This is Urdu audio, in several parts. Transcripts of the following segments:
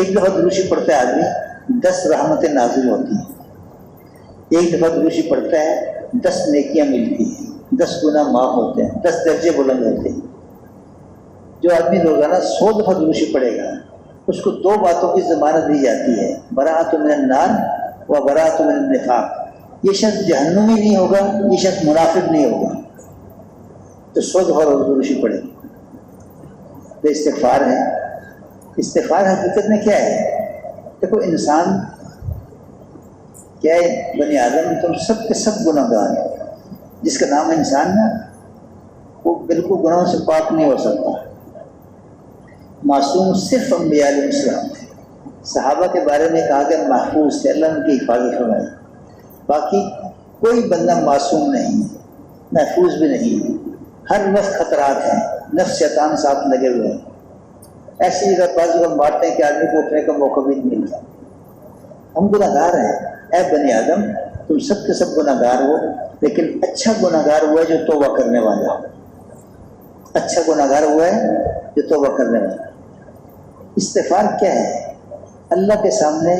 ایک دفعہ دروشی پڑھتا ہے آدمی 10 رحمتیں نازل ہوتی ہیں، ایک دفعہ دروشی پڑھتا ہے 10 نیکیاں ملتی ہیں، 10 گناہ معاف ہوتے ہیں، 10 درجے بلند ہوتے ہیں۔ جو آدمی روزانہ 100 دفعہ دروشی پڑھے گا اس کو 2 باتوں کی ضمانت دی جاتی ہے، براءۃ من النار و براءۃ من النفاق۔ یہ شخص جہنمی نہیں ہوگا، یہ شخص منافق نہیں ہوگا۔ تو 100 دفعہ دروشی پڑھے تو استغفار ہے۔ استغفار حقیقت میں کیا ہے؟ دیکھو انسان کیا ہے، بنی آدم تم سب کے سب گناہ گار ہیں۔ جس کا نام انسان نا وہ بالکل گناہوں سے پاک نہیں ہو سکتا۔ معصوم صرف انبیاء علیہ السلام تھے، صحابہ کے بارے میں کہا کہ محفوظ تھے، اللہ ان کی حفاظت فرمائے۔ باقی کوئی بندہ معصوم نہیں، محفوظ بھی نہیں، ہر وقت خطرات ہیں، نفس شیطان ساتھ لگے ہوئے ہیں۔ ایسی جگہ بعض لوگ مارتے ہیں کہ آدمی کو اٹھنے کا موقع بھی نہیں ملتا۔ ہم گناہ گار ہیں، اے بنی آدم تم سب کے سب گناہ گار ہو، لیکن اچھا گناہ گار ہوا ہے جو توبہ کرنے والا ہو۔ اچھا گناہ گار ہوا ہے جو توبہ کرنے والا۔ استغفار کیا ہے؟ اللہ کے سامنے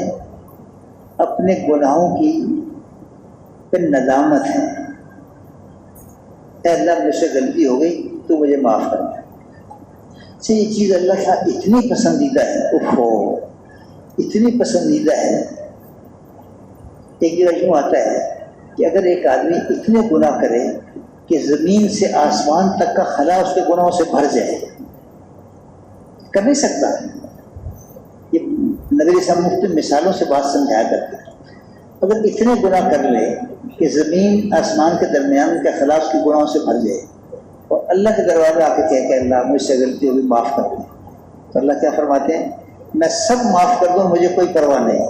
اپنے گناہوں کی پھر ندامت ہے، اے اللہ مجھ سے غلطی ہو گئی، تو مجھے معاف کر دے۔ سے یہ چیز اللہ کا اتنی پسندیدہ ہے، اوفو اتنی پسندیدہ ہے۔ ایک جگہ یوں آتا ہے کہ اگر ایک آدمی اتنے گناہ کرے کہ زمین سے آسمان تک کا خلا اس کے گناہوں سے بھر جائے، کر نہیں سکتا۔ یہ نبی صاحب مختلف مثالوں سے بات سمجھایا کرتے ہیں۔ اگر اتنے گناہ کر لے کہ زمین آسمان کے درمیان کا خلا اس کے گناہوں سے بھر جائے اور اللہ کے دربار میں آ کے کہے کہ اللہ مجھ سے غلطی ہوگی معاف کر دیں، تو اللہ کیا فرماتے ہیں؟ میں سب معاف کر دوں، مجھے کوئی پرواہ نہیں۔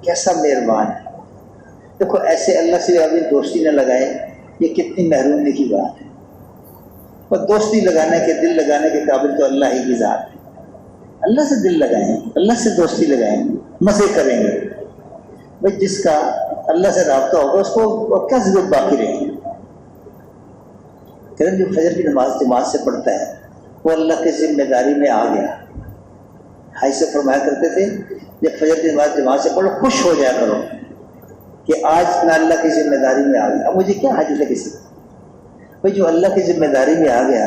کیسا مہربان ہے۔ دیکھو ایسے اللہ سے آدمی دوستی نہ لگائے، یہ کتنی محرومی کی بات ہے۔ اور دوستی لگانے کے، دل لگانے کے قابل تو اللہ ہی کی ذات ہے۔ اللہ سے دل لگائیں، اللہ سے دوستی لگائیں، مزے کریں گے۔ بھائی جس کا اللہ سے رابطہ ہوگا اس کو کیا ضرورت باقی رہے گی؟ کہ جو فجر کی نماز جماعت سے پڑھتا ہے وہ اللہ کی ذمہ داری میں آ گیا۔ بھائی سے فرمایا کرتے تھے جب فجر کی نماز جماعت سے پڑھو خوش ہو جایا کرو کہ آج میں اللہ کی ذمہ داری میں آ گیا۔ اب مجھے کیا حاجت ہے کسی کی؟ بھائی جو اللہ کی ذمہ داری میں آ گیا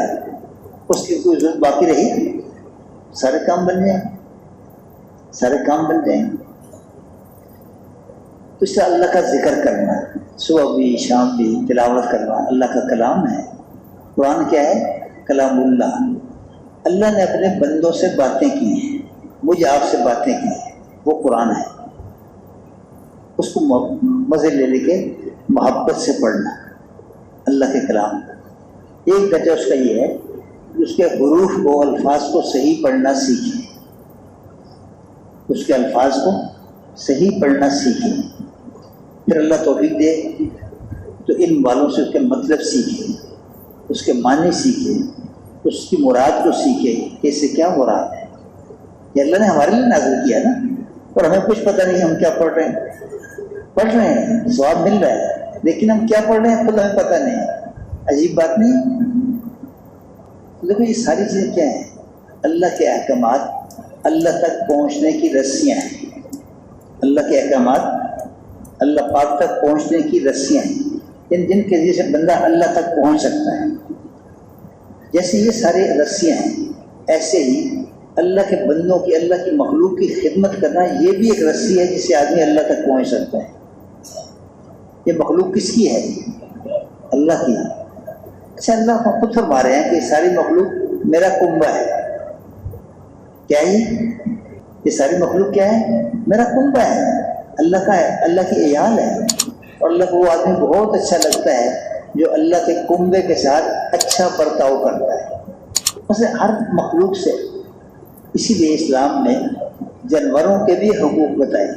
اس کی کوئی ضرورت باقی رہی؟ سارے کام بن جائیں، سارے کام بن جائیں۔ تو اس سے اللہ کا ذکر کرنا، صبح بھی شام بھی تلاوت کرنا، اللہ کا کلام ہے۔ قرآن کیا ہے؟ کلام اللہ۔ اللہ نے اپنے بندوں سے باتیں کی ہیں، مجھے آپ سے باتیں کی ہیں، وہ قرآن ہے۔ اس کو مزے لے لے کے محبت سے پڑھنا اللہ کے کلام۔ ایک درجہ اس کا یہ ہے کہ اس کے حروف کو، الفاظ کو صحیح پڑھنا سیکھیں، اس کے الفاظ کو صحیح پڑھنا سیکھیں۔ پھر اللہ توفیق دے تو علم والوں سے اس کے مطلب سیکھیں، اس کے معنی سیکھیں، اس کی مراد کو سیکھیں کہ اس سے کیا مراد ہے۔ یہ اللہ نے ہمارے لیے نازل کیا نا، اور ہمیں کچھ پتہ نہیں ہم کیا پڑھ رہے ہیں۔ پڑھ رہے ہیں، ثواب مل رہا ہے، لیکن ہم کیا پڑھ رہے ہیں خود ہمیں پتہ نہیں۔ عجیب بات نہیں؟ دیکھو یہ ساری چیزیں کیا ہیں؟ اللہ کے احکامات اللہ تک پہنچنے کی رسیاں ہیں۔ اللہ کے احکامات اللہ پاک تک پہنچنے کی رسیاں ہیں، جن کے ذریعے سے بندہ اللہ تک پہنچ سکتا ہے۔ جیسے یہ سارے رسیاں ہیں، ایسے ہی اللہ کے بندوں کی، اللہ کی مخلوق کی خدمت کرنا یہ بھی ایک رسی ہے جس سے آدمی اللہ تک پہنچ سکتا ہے۔ یہ مخلوق کس کی ہے؟ اللہ کی۔ اچھا اللہ خود فرما رہے ہیں کہ ساری مخلوق میرا کنبہ ہے۔ کیا یہ ساری مخلوق کیا ہے؟ میرا کنبہ ہے، اللہ کا ہے، اللہ کی عیال ہے۔ اور اللہ کو وہ آدمی بہت اچھا لگتا ہے جو اللہ کے کنبے کے ساتھ اچھا برتاؤ کرتا ہے، اسے ہر مخلوق سے۔ اسی لیے اسلام نے جانوروں کے بھی حقوق بتائے،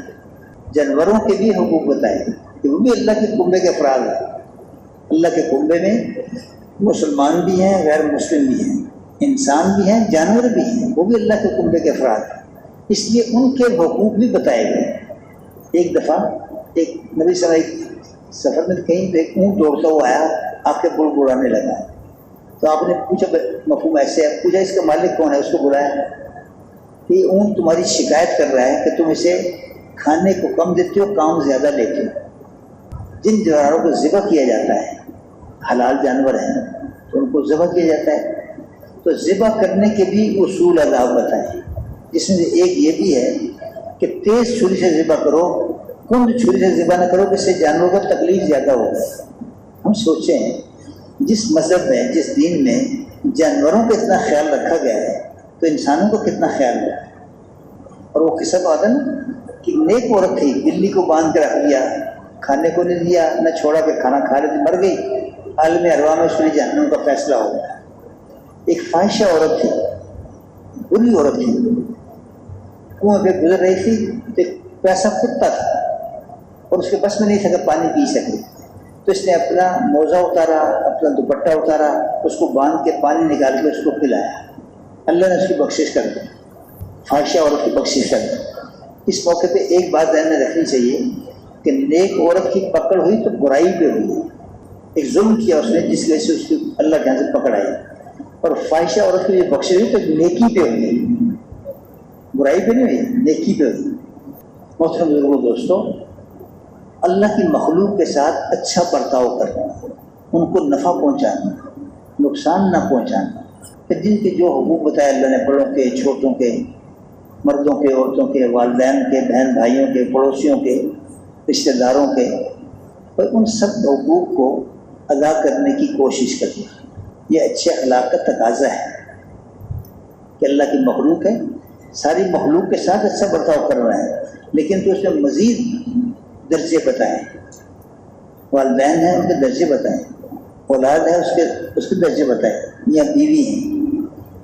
جانوروں کے بھی حقوق بتائے کہ وہ بھی اللہ کے کنبے کے افراد ہیں۔ اللہ کے کنبے میں مسلمان بھی ہیں، غیر مسلم بھی ہیں، انسان بھی ہیں، جانور بھی ہیں، وہ بھی اللہ کے کنبے کے افراد ہیں۔ اس لیے ان کے حقوق بھی بتائے گئے۔ ایک دفعہ ایک نبی صلی اللہ علیہ وسلم سفر میں کہیں تو ایک اونٹ دوڑتا ہوا آیا، آپ کے بڑبڑانے لگا، تو آپ نے پوچھا مفہوم ایسے ہے، پوچھا اس کا مالک کون ہے، اس کو بلایا، کہ یہ اونٹ تمہاری شکایت کر رہا ہے کہ تم اسے کھانے کو کم دیتے ہو، کام زیادہ لیتے ہو۔ جن جانوروں کو ذبح کیا جاتا ہے، حلال جانور ہیں تو ان کو ذبح کیا جاتا ہے، تو ذبح کرنے کے بھی اصول آداب بتائیں، جس میں سے ایک یہ بھی ہے کہ تیز چھری سے ذبح کرو، کند چھری سے ذبح نہ کرو، کہ اس سے جانوروں کو تکلیف زیادہ ہوگا۔ ہم سوچیں جس مذہب میں، جس دین میں جانوروں کا اتنا خیال رکھا گیا ہے تو انسانوں کو کتنا خیال ہے۔ اور وہ قصہ تو آتا نا کہ نیک عورت تھی، بلی کو باندھ کے رکھ دیا، کھانے کو نہیں دیا، نہ چھوڑا کہ کھانا کھا رہی تھی، مر گئی، عالم ارواح میں اس کے لیے جہنم کا فیصلہ ہو گیا۔ ایک فاحشہ عورت تھی، بری عورت تھی، کنویں پہ گزر رہی تھی تو ایک پیاسا کتا تھا اور اس کے بس میں نہیں تھا کہ پانی پی سکے، تو اس نے اپنا موزہ اتارا، اپنا دوپٹہ اتارا، اس کو باندھ کے پانی نکال کے اس کو پلایا۔ اللہ نے اس کی بخشش کر دی، فاحشہ عورت کی بخشش کر دی۔ اس موقع پہ ایک بات ذہن میں رکھنی چاہیے کہ نیک عورت کی پکڑ ہوئی تو برائی پہ ہوئی، ایک ظلم کیا اس نے جس کی وجہ سے اس کی اللہ کے یہاں سے پکڑ آئی، اور فاحشہ عورت کی جو بخشش ہوئی تو نیکی پہ ہوئی، برائی پہ نہیں ہوئی، نیکی پہ ہوئی۔ محترم بزرگوں، دوستوں، اللہ کی مخلوق کے ساتھ اچھا برتاؤ کرنا، ان کو نفع پہنچانا، نقصان نہ پہنچانا، کہ جن کے جو حقوق بتائے اللہ نے، بڑوں کے، چھوٹوں کے، مردوں کے، عورتوں کے، والدین کے، بہن بھائیوں کے، پڑوسیوں کے، رشتہ داروں کے، اور ان سب حقوق کو ادا کرنے کی کوشش کرنا، یہ اچھے اخلاق کا تقاضا ہے کہ اللہ کی مخلوق ہے، ساری مخلوق کے ساتھ اچھا برتاؤ کر رہا ہے، لیکن تو اس میں مزید درجے بتائیں، والدین ہیں ان کے درجے بتائیں، اولاد ہے اس کے درجے بتائیں، یا بیوی ہیں،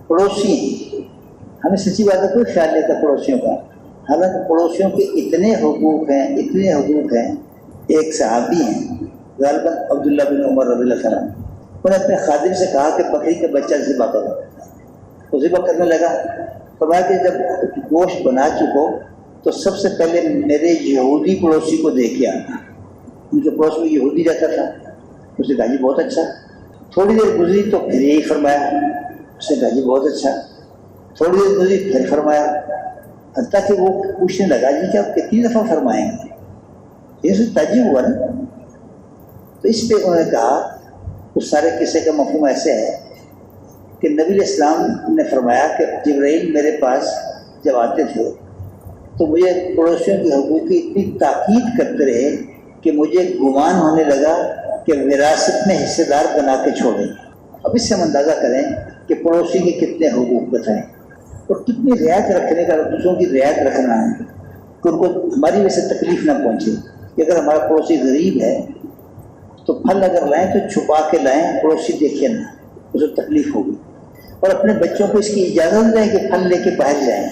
پڑوسی ہیں۔ ہمیں سچی بات ہے کوئی خیال نہیں تھا پڑوسیوں کا، حالانکہ پڑوسیوں کے اتنے حقوق ہیں، اتنے حقوق ہیں۔ ایک صحابی ہیں غالباً عبداللہ بن عمر رضی اللہ عنہ، انہوں نے اپنے خادم سے کہا کہ بکری کا بچہ ذبح کرو، وہ ذبح کرنے لگا، فرمایا کہ جب گوشت بنا چکو تو سب سے پہلے میرے یہودی پڑوسی کو دے کے آنا۔ ان کے پڑوس میں یہودی رہتا تھا، اس نے کہا جی بہت اچھا۔ تھوڑی دیر گزری تو پھر یہی فرمایا، اس نے کہا جی بہت اچھا۔ تھوڑی دیر گزری پھر فرمایا، حتیٰ کہ وہ پوچھنے لگا جی کہ آپ کتنی دفعہ فرمائیں گے، یہ سے تعجب ہوا نا۔ تو اس پہ انہوں نے کہا، اس سارے قصے کا مفہوم ایسے ہے کہ نبی علیہ السلام نے فرمایا کہ جبرائیل میرے پاس جب آتے تھے تو مجھے پڑوسیوں کے حقوق کی اتنی تاکید کرتے رہے کہ مجھے گمان ہونے لگا کہ وراثت میں حصے دار بنا کے چھوڑیں۔ اب اس سے ہم اندازہ کریں کہ پڑوسی کے کتنے حقوق بتائیں اور کتنی رعایت رکھنے کا، دوسروں کی رعایت رکھنا ہے کہ ان کو ہماری وجہ سے تکلیف نہ پہنچے۔ کہ اگر ہمارا پڑوسی غریب ہے تو پھل اگر لائیں تو چھپا کے لائیں، پڑوسی دیکھے نہ، اسے تکلیف ہوگی۔ اور اپنے بچوں کو اس کی اجازت دیں کہ پھل لے کے باہر جائیں،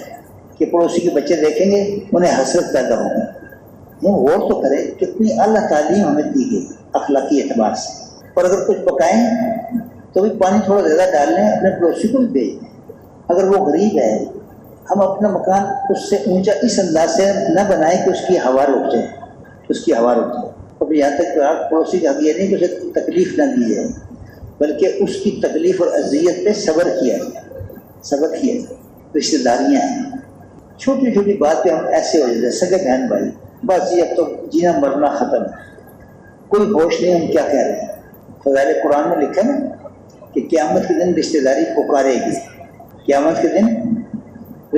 کہ پڑوسی کے بچے دیکھیں گے انہیں حسرت پیدا ہوگی۔ ہم غور تو کریں کتنی اعلیٰ تعلیم ہمیں دی گئی اخلاقی اعتبار سے۔ اور اگر کچھ پکائیں تو بھی پانی تھوڑا زیادہ ڈال لیں، اپنے پڑوسی کو بھی بھیج دیں۔ اگر وہ غریب ہے ہم اپنا مکان اس سے اونچا اس انداز سے نہ بنائیں کہ اس کی ہوا رک جائے، اس کی ہوا رک جائے۔ اب یہاں تک کہ پڑوسی کا حق یہ نہیں کہ اسے تکلیف نہ دی جائے، بلکہ اس کی تکلیف اور اذیت پہ صبر کیا جائے، صبر کیا جائے۔ رشتہ داریاں ہیں، چھوٹی چھوٹی بات پہ ہم ایسے ہو جاتے ہیں، سگے بہن بھائی، بس یہ اب تو جینا مرنا ختم ہے، کوئی ہوش نہیں ہم کیا کہہ رہے ہیں۔ فضائل قرآن میں لکھا نا کہ قیامت کے دن رشتہ داری پکارے گی، قیامت کے دن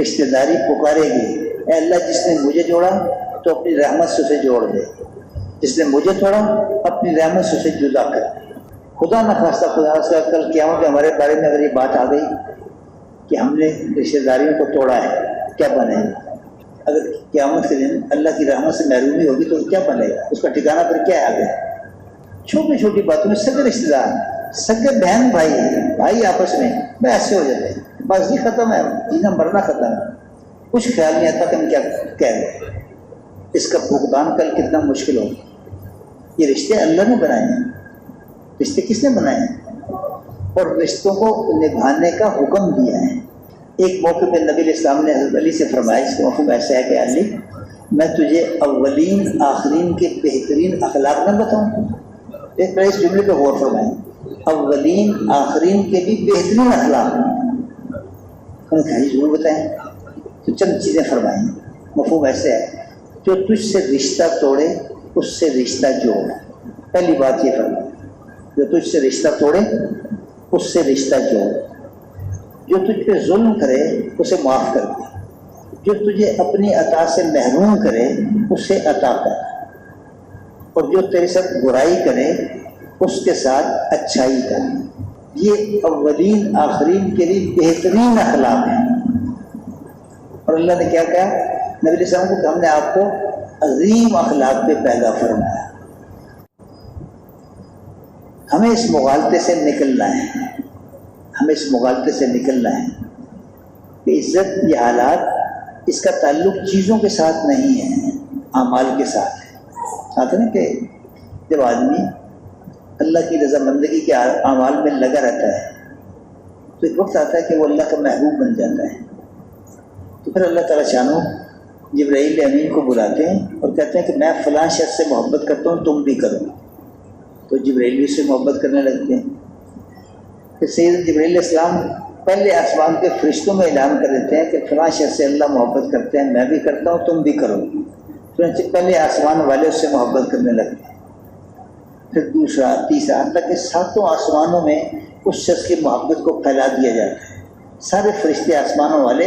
رشتہ داری پکارے گی، اے اللہ جس نے مجھے جوڑا تو اپنی رحمت سے اسے جوڑ دے، جس نے مجھے توڑا اپنی رحمت سے اسے جدا کر۔ خدا نہ خواستہ، خدا سے کل قیامت میں ہمارے بارے میں اگر یہ بات آ گئی کہ ہم نے رشتہ داریوں کو توڑا ہے، کیا بنے گا؟ اگر قیامت کے دن اللہ کی رحمت سے محرومی ہوگی تو کیا بنے گا؟ اس کا ٹھکانہ پھر کیا ہے آگے؟ چھوٹی چھوٹی باتوں میں سگے رشتہ دار، سگے بہن بھائی آپس میں ایسے ہو جاتے ہیں، بس یہ ختم ہے، جینا مرنا ختم ہے، کچھ خیال نہیں آتا کہ ہم کیا کہہ رہے ہیں۔ اس کا بھگتان کل کتنا مشکل ہوگا۔ یہ رشتے اللہ نے بنائے ہیں، رشتے کس نے بنائے ہیں؟ اور رشتوں کو نبھانے کا حکم دیا ہے۔ ایک موقع پہ نبی علیہ السلام نے حضرت علی سے فرمایا، اس کا مفہوم ایسا ہے کہ علی میں تجھے اولین آخرین کے بہترین اخلاق نہ بتاؤں؟ ایک بڑے اس جملے پہ غور فرمائیں، اولین آخرین کے بھی بہترین اخلاق، ہم کہیں ضرور بتائیں۔ تو چند چیزیں فرمائیں. مفہوم ایسے ہے جو تجھ سے رشتہ توڑے اس سے رشتہ جوڑ. پہلی بات یہ فرمائیں جو تجھ سے رشتہ توڑے اس سے رشتہ جوڑ. جو تجھ پہ ظلم کرے اسے معاف کر دے. جو تجھے اپنی عطا سے محروم کرے اسے عطا کر. اور جو تیرے ساتھ برائی کرے اس کے ساتھ اچھائی کر. یہ اولین آخرین کے لیے بہترین اخلاق ہیں. اور اللہ نے کیا کہا نبی علیہ السلام کو کہ ہم نے آپ کو عظیم اخلاق پہ پیدا فرمایا. ہمیں اس مغالطے سے نکلنا ہے. ہمیں اس مغالطے سے نکلنا ہے کہ عزت یہ حالات اس کا تعلق چیزوں کے ساتھ نہیں ہے اعمال کے ساتھ ہے. آتا نا کہ جب آدمی اللہ کی رضامندگی کے اعمال میں لگا رہتا ہے تو ایک وقت آتا ہے کہ وہ اللہ کا محبوب بن جاتا ہے. تو پھر اللہ تعالیٰ شانو جبرائیل امین کو بلاتے ہیں اور کہتے ہیں کہ میں فلاں شخص سے محبت کرتا ہوں تم بھی کرو. تو جبرائیل بھی اس سے محبت کرنے لگتے ہیں. پھر سید جبرائیل علیہ السلام پہلے آسمان کے فرشتوں میں اعلان کر دیتے ہیں کہ فلاں شخص سے اللہ محبت کرتے ہیں میں بھی کرتا ہوں تم بھی کرو. پہلے آسمان والے اس سے محبت کرنے لگتے ہیں. پھر دوسرا تیسرا حتیٰ کہ ساتوں آسمانوں میں اس شخص کی محبت کو پھیلا دیا جاتا ہے. سارے فرشتے آسمانوں والے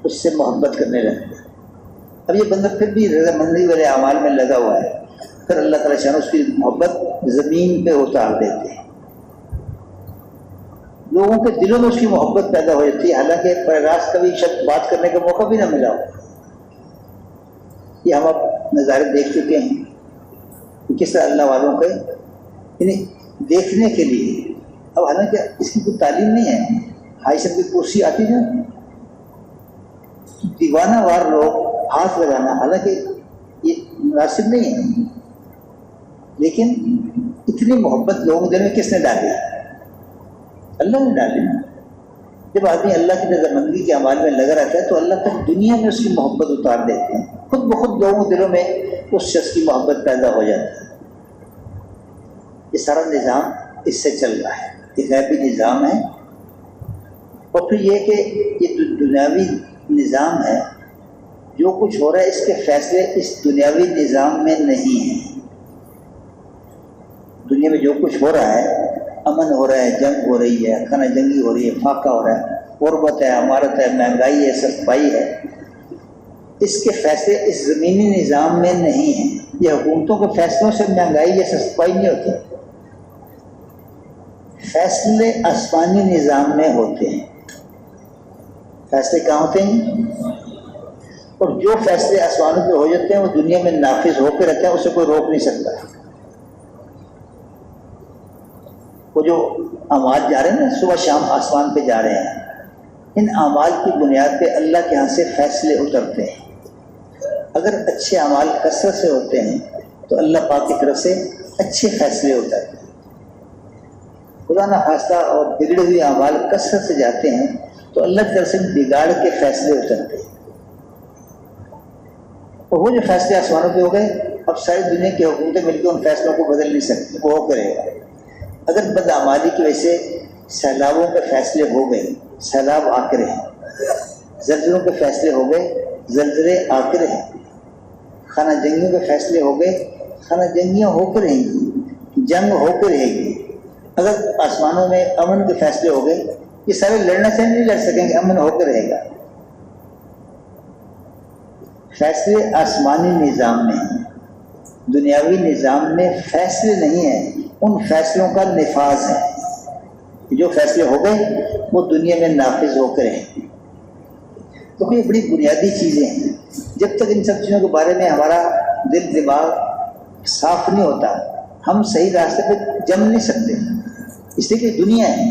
اس سے محبت کرنے لگتے ہیں. اب یہ بندہ پھر بھی رضامندی والے اعمال میں لگا ہوا ہے. پھر اللہ تعالیٰ شان اس کی محبت زمین پہ اتار دیتے ہیں. لوگوں کے دلوں میں اس کی محبت پیدا ہو جاتی ہے حالانکہ براہ راست کبھی شخص بات کرنے کا موقع بھی نہ ملا ہو. یہ ہم اب نظارے دیکھ چکے ہیں کہ کس طرح اللہ والوں کے یعنی دیکھنے کے لیے اب حالانکہ اس کی کوئی تعلیم نہیں ہے. ہائی سب کی کرسی آتی ہے دیوانہ وار لوگ ہاتھ لگانا حالانکہ یہ مناسب نہیں ہے لیکن اتنی محبت لوگوں کے دل میں کس نے ڈالی؟ اللہ نے ڈالی. جب آدمی اللہ کی رضامندگی کے اعمال میں لگا رہتا ہے تو اللہ تک دنیا میں اس کی محبت اتار دیتے ہیں. خود بخود لوگوں کے دلوں میں اس شخص کی محبت پیدا ہو جاتی ہے. یہ سارا نظام اس سے چل رہا ہے. یہ غیبی نظام ہے. اور پھر یہ کہ یہ دنیاوی نظام ہے. جو کچھ ہو رہا ہے اس کے فیصلے اس دنیاوی نظام میں نہیں ہیں. دنیا میں جو کچھ ہو رہا ہے امن ہو رہا ہے جنگ ہو رہی ہے خانہ جنگی ہو رہی ہے فاقہ ہو رہا ہے غربت ہے عمارت ہے مہنگائی ہے سختائی ہے اس کے فیصلے اس زمینی نظام میں نہیں ہیں. یہ حکومتوں کے فیصلوں سے مہنگائی یا سختائی نہیں ہوتی. فیصلے آسمانی نظام میں ہوتے ہیں. فیصلے کہاں ہوتے ہیں؟ اور جو فیصلے آسمانوں پہ ہو جاتے ہیں وہ دنیا میں نافذ ہو کے رہتے ہیں. اسے کوئی روک نہیں سکتا. وہ جو اعمال جا رہے ہیں نا صبح شام آسمان پہ جا رہے ہیں ان اعمال کی بنیاد پہ اللہ کے ہاں سے فیصلے اترتے ہیں. اگر اچھے اعمال کثرت سے ہوتے ہیں تو اللہ پاک کی طرف سے اچھے فیصلے اترتے ہیں. خدا نخواستہ اور بگڑے ہوئے اعمال کثرت سے جاتے ہیں تو اللہ کی طرف سے بگاڑ کے فیصلے اترتے ہیں. اور وہ جو فیصلے آسمانوں پہ ہو گئے اب ساری دنیا کی حکومتیں مل کے ان فیصلوں کو بدل نہیں سکتی. وہ کرے گا. اگر بدعمالی کی وجہ سے سیلابوں کے فیصلے ہو گئے سیلاب آ کے رہے. زلزلوں کے فیصلے ہو گئے زلزلے آ کے رہے. خانہ جنگیوں کے فیصلے ہو گئے خانہ جنگیاں ہو کے رہیں گی جنگ ہو کے رہے گی. اگر آسمانوں میں امن کے فیصلے ہو گئے یہ سارے لڑنے سے نہیں لڑ سکیں گے امن ہو کے رہے گا. فیصلے آسمانی نظام میں ہیں. دنیاوی نظام میں فیصلے نہیں ہیں. ان فیصلوں کا نفاذ ہے. جو فیصلے ہو گئے وہ دنیا میں نافذ ہو کے رہیں. تو یہ بڑی بنیادی چیزیں ہیں. جب تک ان سب چیزوں کے بارے میں ہمارا دل دماغ صاف نہیں ہوتا ہم صحیح راستے پہ جم نہیں سکتے. اس لیے کہ دنیا ہے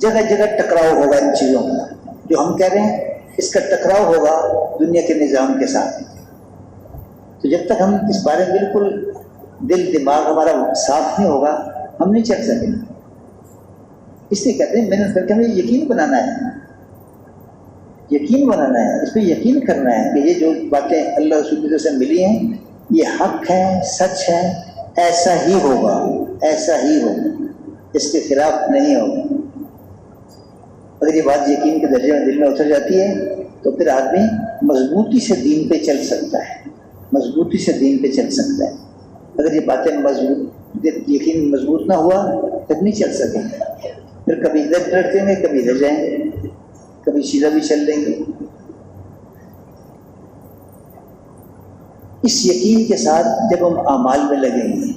جگہ جگہ ٹکراؤ ہوگا ان چیزوں کا. جو ہم کہہ رہے ہیں اس کا ٹکراؤ ہوگا دنیا کے نظام کے ساتھ. تو جب تک ہم اس بارے میں بالکل دل دماغ ہمارا صاف نہیں ہوگا ہم نہیں چل سکیں. اس لیے کہتے ہیں محنت کر کے ہمیں یقین بنانا ہے. یقین بنانا ہے اس پہ یقین کرنا ہے کہ یہ جو باتیں اللہ رسول کی طرف سے ملی ہیں یہ حق ہے سچ ہے. ایسا ہی ہوگا ایسا ہی ہوگا اس کے خلاف نہیں ہوگا. اگر یہ بات یقین کے درجے میں دل میں اتر جاتی ہے تو پھر آدمی مضبوطی سے دین پہ چل سکتا ہے، مضبوطی سے دین پہ چل سکتا ہے۔ اگر یہ باتیں یقین مضبوط نہ ہوا پھر نہیں چل سکیں گے، پھر کبھی ادھر لڑکیں گے، کبھی ادھر جائیں گے، کبھی سیدھا بھی چل لیں گے۔ اس یقین کے ساتھ جب ہم اعمال میں لگیں گے،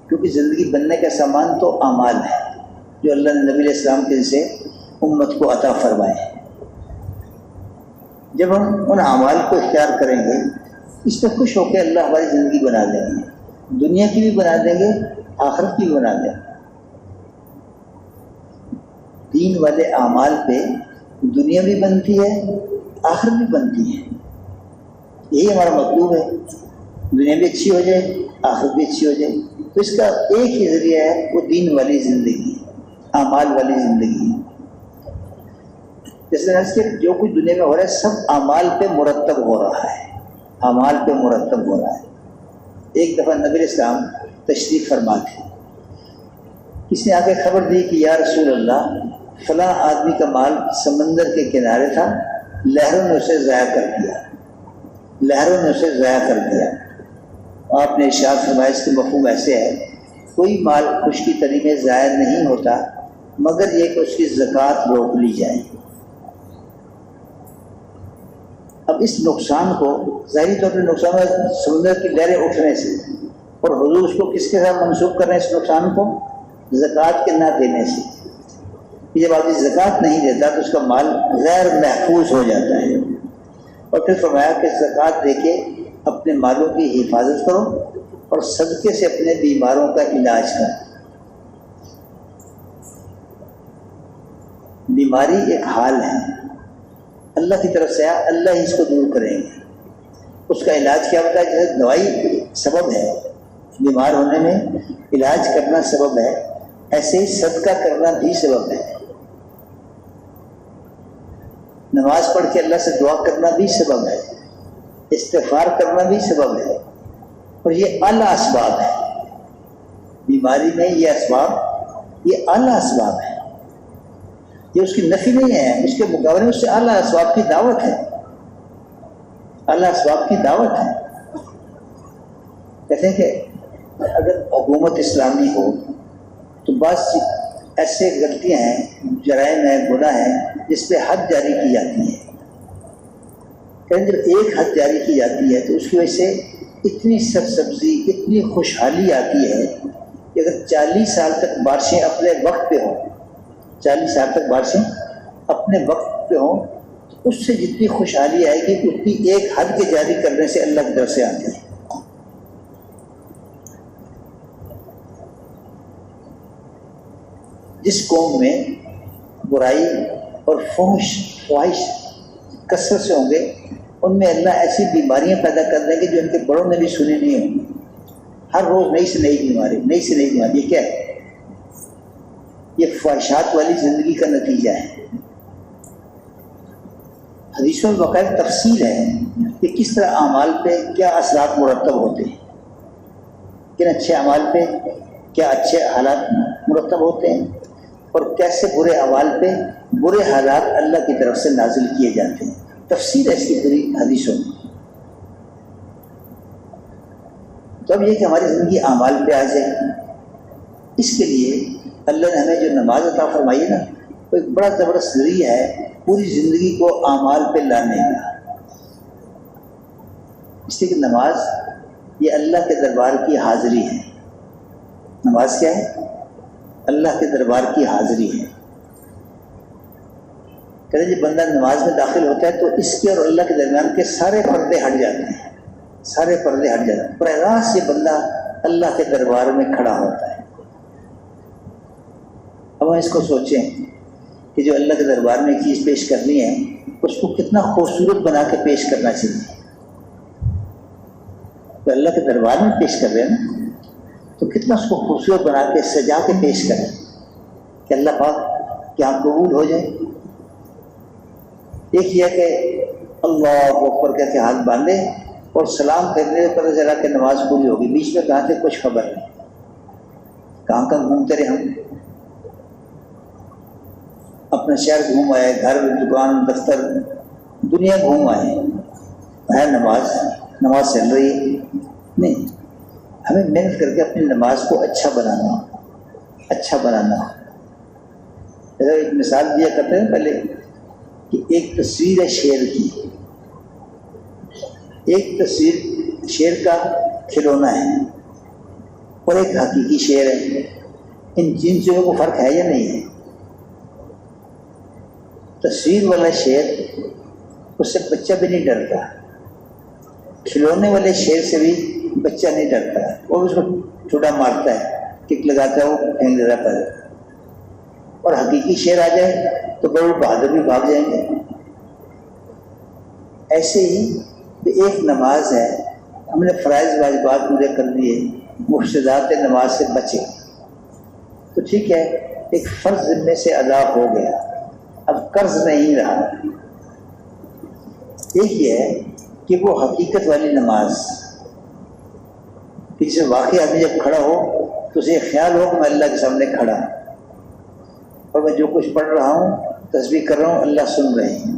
کیونکہ زندگی بننے کا سامان تو اعمال ہے جو اللہ نے نبی علیہ السلام کے سے امت کو عطا فرمائے۔ جب ہم ان اعمال کو اختیار کریں گے، اس پہ خوش ہو کے اللہ ہماری زندگی بنا دیں گے، دنیا کی بھی بنا دیں گے، آخرت کی بھی بنا دیں گے۔ دین والے اعمال پہ دنیا بھی بنتی ہے، آخرت بھی بنتی ہے۔ یہی ہمارا مطلوب ہے، دنیا بھی اچھی ہو جائے، آخرت بھی اچھی ہو جائے۔ تو اس کا ایک ہی ذریعہ ہے، وہ دین والی زندگی، اعمال والی زندگی۔ جیسے کہ جو کچھ دنیا میں ہو رہا ہے سب اعمال پہ مرتب ہو رہا ہے، اعمال پہ مرتب ہو رہا ہے۔ ایک دفعہ نبی علیہ السلام تشریف فرما تھے، کسی نے آ کے خبر دی کہ یا رسول اللہ فلاں آدمی کا مال سمندر کے کنارے تھا، لہروں نے اسے ضائع کر دیا، لہروں نے اسے ضائع کر دیا۔ آپ نے ارشاد فرمایا، اس کے مفہوم ایسے ہے، کوئی مال خشکی تری میں ضائع نہیں ہوتا مگر یہ کہ اس کی زکوٰۃ روک لی جائے۔ اب اس نقصان کو ظاہری طور پر نقصان ہے سمندر کی لہریں اٹھنے سے، اور حضور اس کو کس کے ساتھ منسوخ کر رہے ہیں اس نقصان کو؟ زکوٰۃ کے نہ دینے سے۔ جب آدمی زکوٰۃ نہیں دیتا تو اس کا مال غیر محفوظ ہو جاتا ہے۔ اور پھر فرمایا کہ زکوٰۃ دے کے اپنے مالوں کی حفاظت کرو اور صدقے سے اپنے بیماروں کا علاج کرو۔ بیماری ایک حال ہے، اللہ کی طرف سے اللہ ہی اس کو دور کریں گے۔ اس کا علاج کیا ہوتا ہے؟ جیسے دوائی سبب ہے بیمار ہونے میں، علاج کرنا سبب ہے، ایسے ہی صدقہ کرنا بھی سبب ہے۔ نماز پڑھ کے اللہ سے دعا کرنا بھی سبب ہے، استغفار کرنا بھی سبب ہے، اور یہ اعلیٰ اسباب ہے۔ بیماری میں یہ اسباب، یہ اعلیٰ اسباب ہے، یہ اس کی نفی نہیں ہے، اس کے مقابلے میں اس سے اعلیٰ اسباب کی دعوت ہے، اعلیٰ اسباب کی دعوت ہے۔ کہتے ہیں کہ اگر حکومت اسلامی ہو تو بعض ایسے غلطیاں ہیں، جرائم ہیں، گناہ ہیں جس پہ حد جاری کی جاتی ہے۔ کہیں جب ایک حد جاری کی جاتی ہے تو اس کی وجہ سے اتنی سرسبزی، اتنی خوشحالی آتی ہے کہ اگر 40 سال تک بارشیں اپنے وقت پہ ہوں، 40 سال تک بارشیں اپنے وقت پہ ہوں، تو اس سے جتنی خوشحالی آئے گی اتنی ایک حد کے جاری کرنے سے اللہ کی طرف سے آتی ہے۔ جس قوم میں برائی اور خواہش کثرت سے ہوں گے، ان میں اللہ ایسی بیماریاں پیدا کر دیں گے جو ان کے بڑوں نے بھی سنی نہیں ہوں گی۔ ہر روز نئی سے نئی بیماری، نئی سے نئی بیماری۔ یہ کیا ہے؟ یہ خواہشات والی زندگی کا نتیجہ ہے۔ حدیثوں میں باقاعدہ تفصیل ہے کہ کس طرح اعمال پہ کیا اثرات مرتب ہوتے ہیں، کن اچھے اعمال پہ کیا اچھے حالات مرتب ہوتے ہیں، اور کیسے برے اعمال پہ برے حالات اللہ کی طرف سے نازل کیے جاتے ہیں۔ تفصیل ہے اس کی پوری حدیثوں میں۔ تو اب یہ کہ ہماری زندگی اعمال پہ آ جائے، اس کے لیے اللہ نے ہمیں جو نماز عطا فرمائی ہے نا، وہ ایک بڑا زبردست ذریعہ ہے پوری زندگی کو اعمال پہ لانے کا۔ اس لیے کہ نماز یہ اللہ کے دربار کی حاضری ہے۔ نماز کیا ہے؟ اللہ کے دربار کی حاضری ہے۔ کہتے ہیں جب بندہ نماز میں داخل ہوتا ہے تو اس کے اور اللہ کے درمیان کے سارے پردے ہٹ جاتے ہیں، سارے پردے ہٹ جاتے ہیں، براہ راست یہ بندہ اللہ کے دربار میں کھڑا ہوتا ہے۔ اب ہم اس کو سوچیں کہ جو اللہ کے دربار میں ایک چیز پیش کرنی ہے اس کو کتنا خوبصورت بنا کے پیش کرنا چاہیے۔ تو اللہ کے دربار میں پیش کر رہے ہیں نا، تو کتنا اس کو خوبصورت بنا کے سجا کے پیش کریں کہ اللہ پاک کیا قبول ہو جائے۔ ایک یہ کہ اللہ اکبر کہہ کے ہاتھ باندھے اور سلام کرنے پر پتہ چلا کہ نماز پوری ہوگی، بیچ میں کہاں تھے کچھ خبر نہیں، کہاں کہاں گھومتے رہے ہم، اپنا شہر گھوم آئے، گھر دکان دفتر دنیا گھوم آئے ہے نماز چل رہی ہے، نہیں، ہمیں محنت کر کے اپنی نماز کو اچھا بنانا. ایک مثال دیا کرتے ہیں پہلے کہ ایک تصویر ہے شیر کی، ایک تصویر شیر کا کھلونا ہے اور ایک حقیقی شیر ہے. ان چیزوں کو فرق ہے یا نہیں ہے؟ تصویر والا شیر اس سے بچہ بھی نہیں ڈرتا، کھلونے والے شیر سے بھی بچہ نہیں ڈرتا، اور اس کو ٹھوڈا مارتا ہے، کک لگاتا ہے، وہ پھینک دیتا ہے. اور حقیقی شیر آ جائے تو بڑے بہادر بھی بھاگ جائیں گے. ایسے ہی ایک نماز ہے، ہم نے فرائض واجبات پورے کر دیے، مفسدات نماز سے بچے تو ٹھیک ہے، ایک فرض ذمے سے ادا ہو گیا، اب قرض نہیں رہا. ایک یہ ہے کہ وہ حقیقت والی نماز، کسی واقعی آدمی جب کھڑا ہو تو اسے خیال ہو کہ میں اللہ کے سامنے کھڑا ہوں اور میں جو کچھ پڑھ رہا ہوں، تسبیح کر رہا ہوں، اللہ سن رہے ہیں،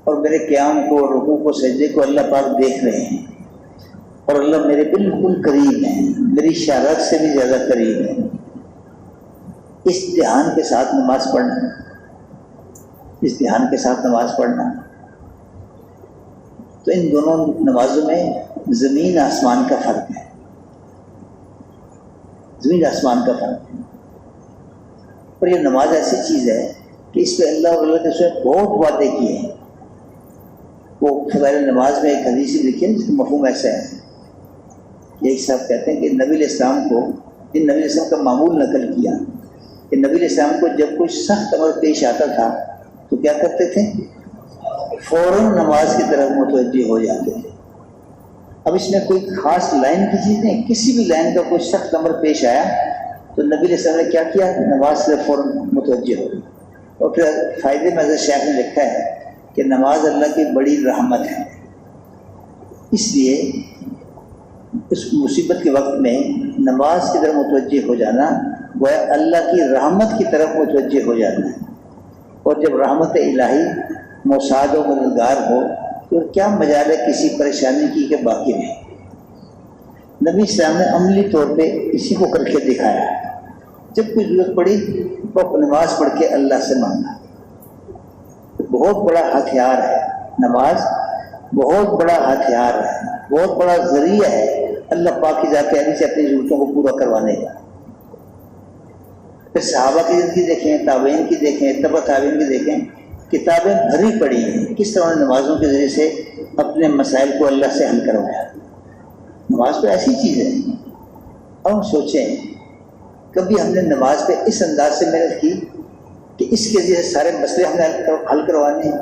اور میرے قیام کو، رکوع کو، سجدے کو اللہ پاک دیکھ رہے ہیں، اور اللہ میرے بالکل قریب ہیں، میری اشارت سے بھی زیادہ قریب ہے. اس دھیان کے ساتھ نماز پڑھنا، تو ان دونوں نمازوں میں زمین آسمان کا فرق ہے. اور یہ نماز ایسی چیز ہے کہ اس پہ اللہ اور اللہ کے رسول بہت وعدے کیے ہیں. وہ فضائل نماز میں ایک حدیث لکھی ہے جس کا مفہوم ایسا ہے کہ ایک صاحب کہتے ہیں کہ نبی علیہ السلام کا معمول نقل کیا کہ نبی علیہ السلام کو جب کوئی سخت امر پیش آتا تھا تو کیا کرتے تھے؟ فوراً نماز کی طرف متوجہ ہو جاتے تھے. اب اس میں کوئی خاص لائن کی چیز نہیں، کسی بھی لائن کا کوئی سخت امر پیش آیا تو نبی علیہ السلام نے کیا کیا؟ نماز سے فوراً متوجہ ہو گئی. اور پھر فائدے میں حضرت شیخ نے لکھا ہے کہ نماز اللہ کی بڑی رحمت ہے، اس لیے اس مصیبت کے وقت میں نماز کی طرف متوجہ ہو جانا گویا اللہ کی رحمت کی طرف متوجہ ہو جانا ہے. اور جب رحمت الہی موساد و مددگار ہو تو کیا مجال ہے کسی پریشانی کی کہ باقی رہے. نبی اسلام نے عملی طور پہ اسی کو کر کے دکھایا. جب کوئی ضرورت پڑی تو نماز پڑھ کے اللہ سے مانگا. بہت بڑا ہتھیار ہے نماز، بہت بڑا ہتھیار ہے، بہت بڑا ذریعہ ہے اللہ پاک کی ذات عالی سے اپنی ضرورتوں کو پورا کروانے کا. پھر صحابہ کی زندگی دیکھیں، تابعین کی دیکھیں، تبع تابعین کی دیکھیں، کتابیں بھری پڑی ہیں کس طرح نمازوں کے ذریعے سے اپنے مسائل کو اللہ سے حل کروایا. نماز تو ایسی چیز ہے. اب ہم سوچیں کبھی ہم نے نماز پہ اس انداز سے محنت کی کہ اس کے ذریعے سارے مسئلے ہم نے حل کروانے ہیں،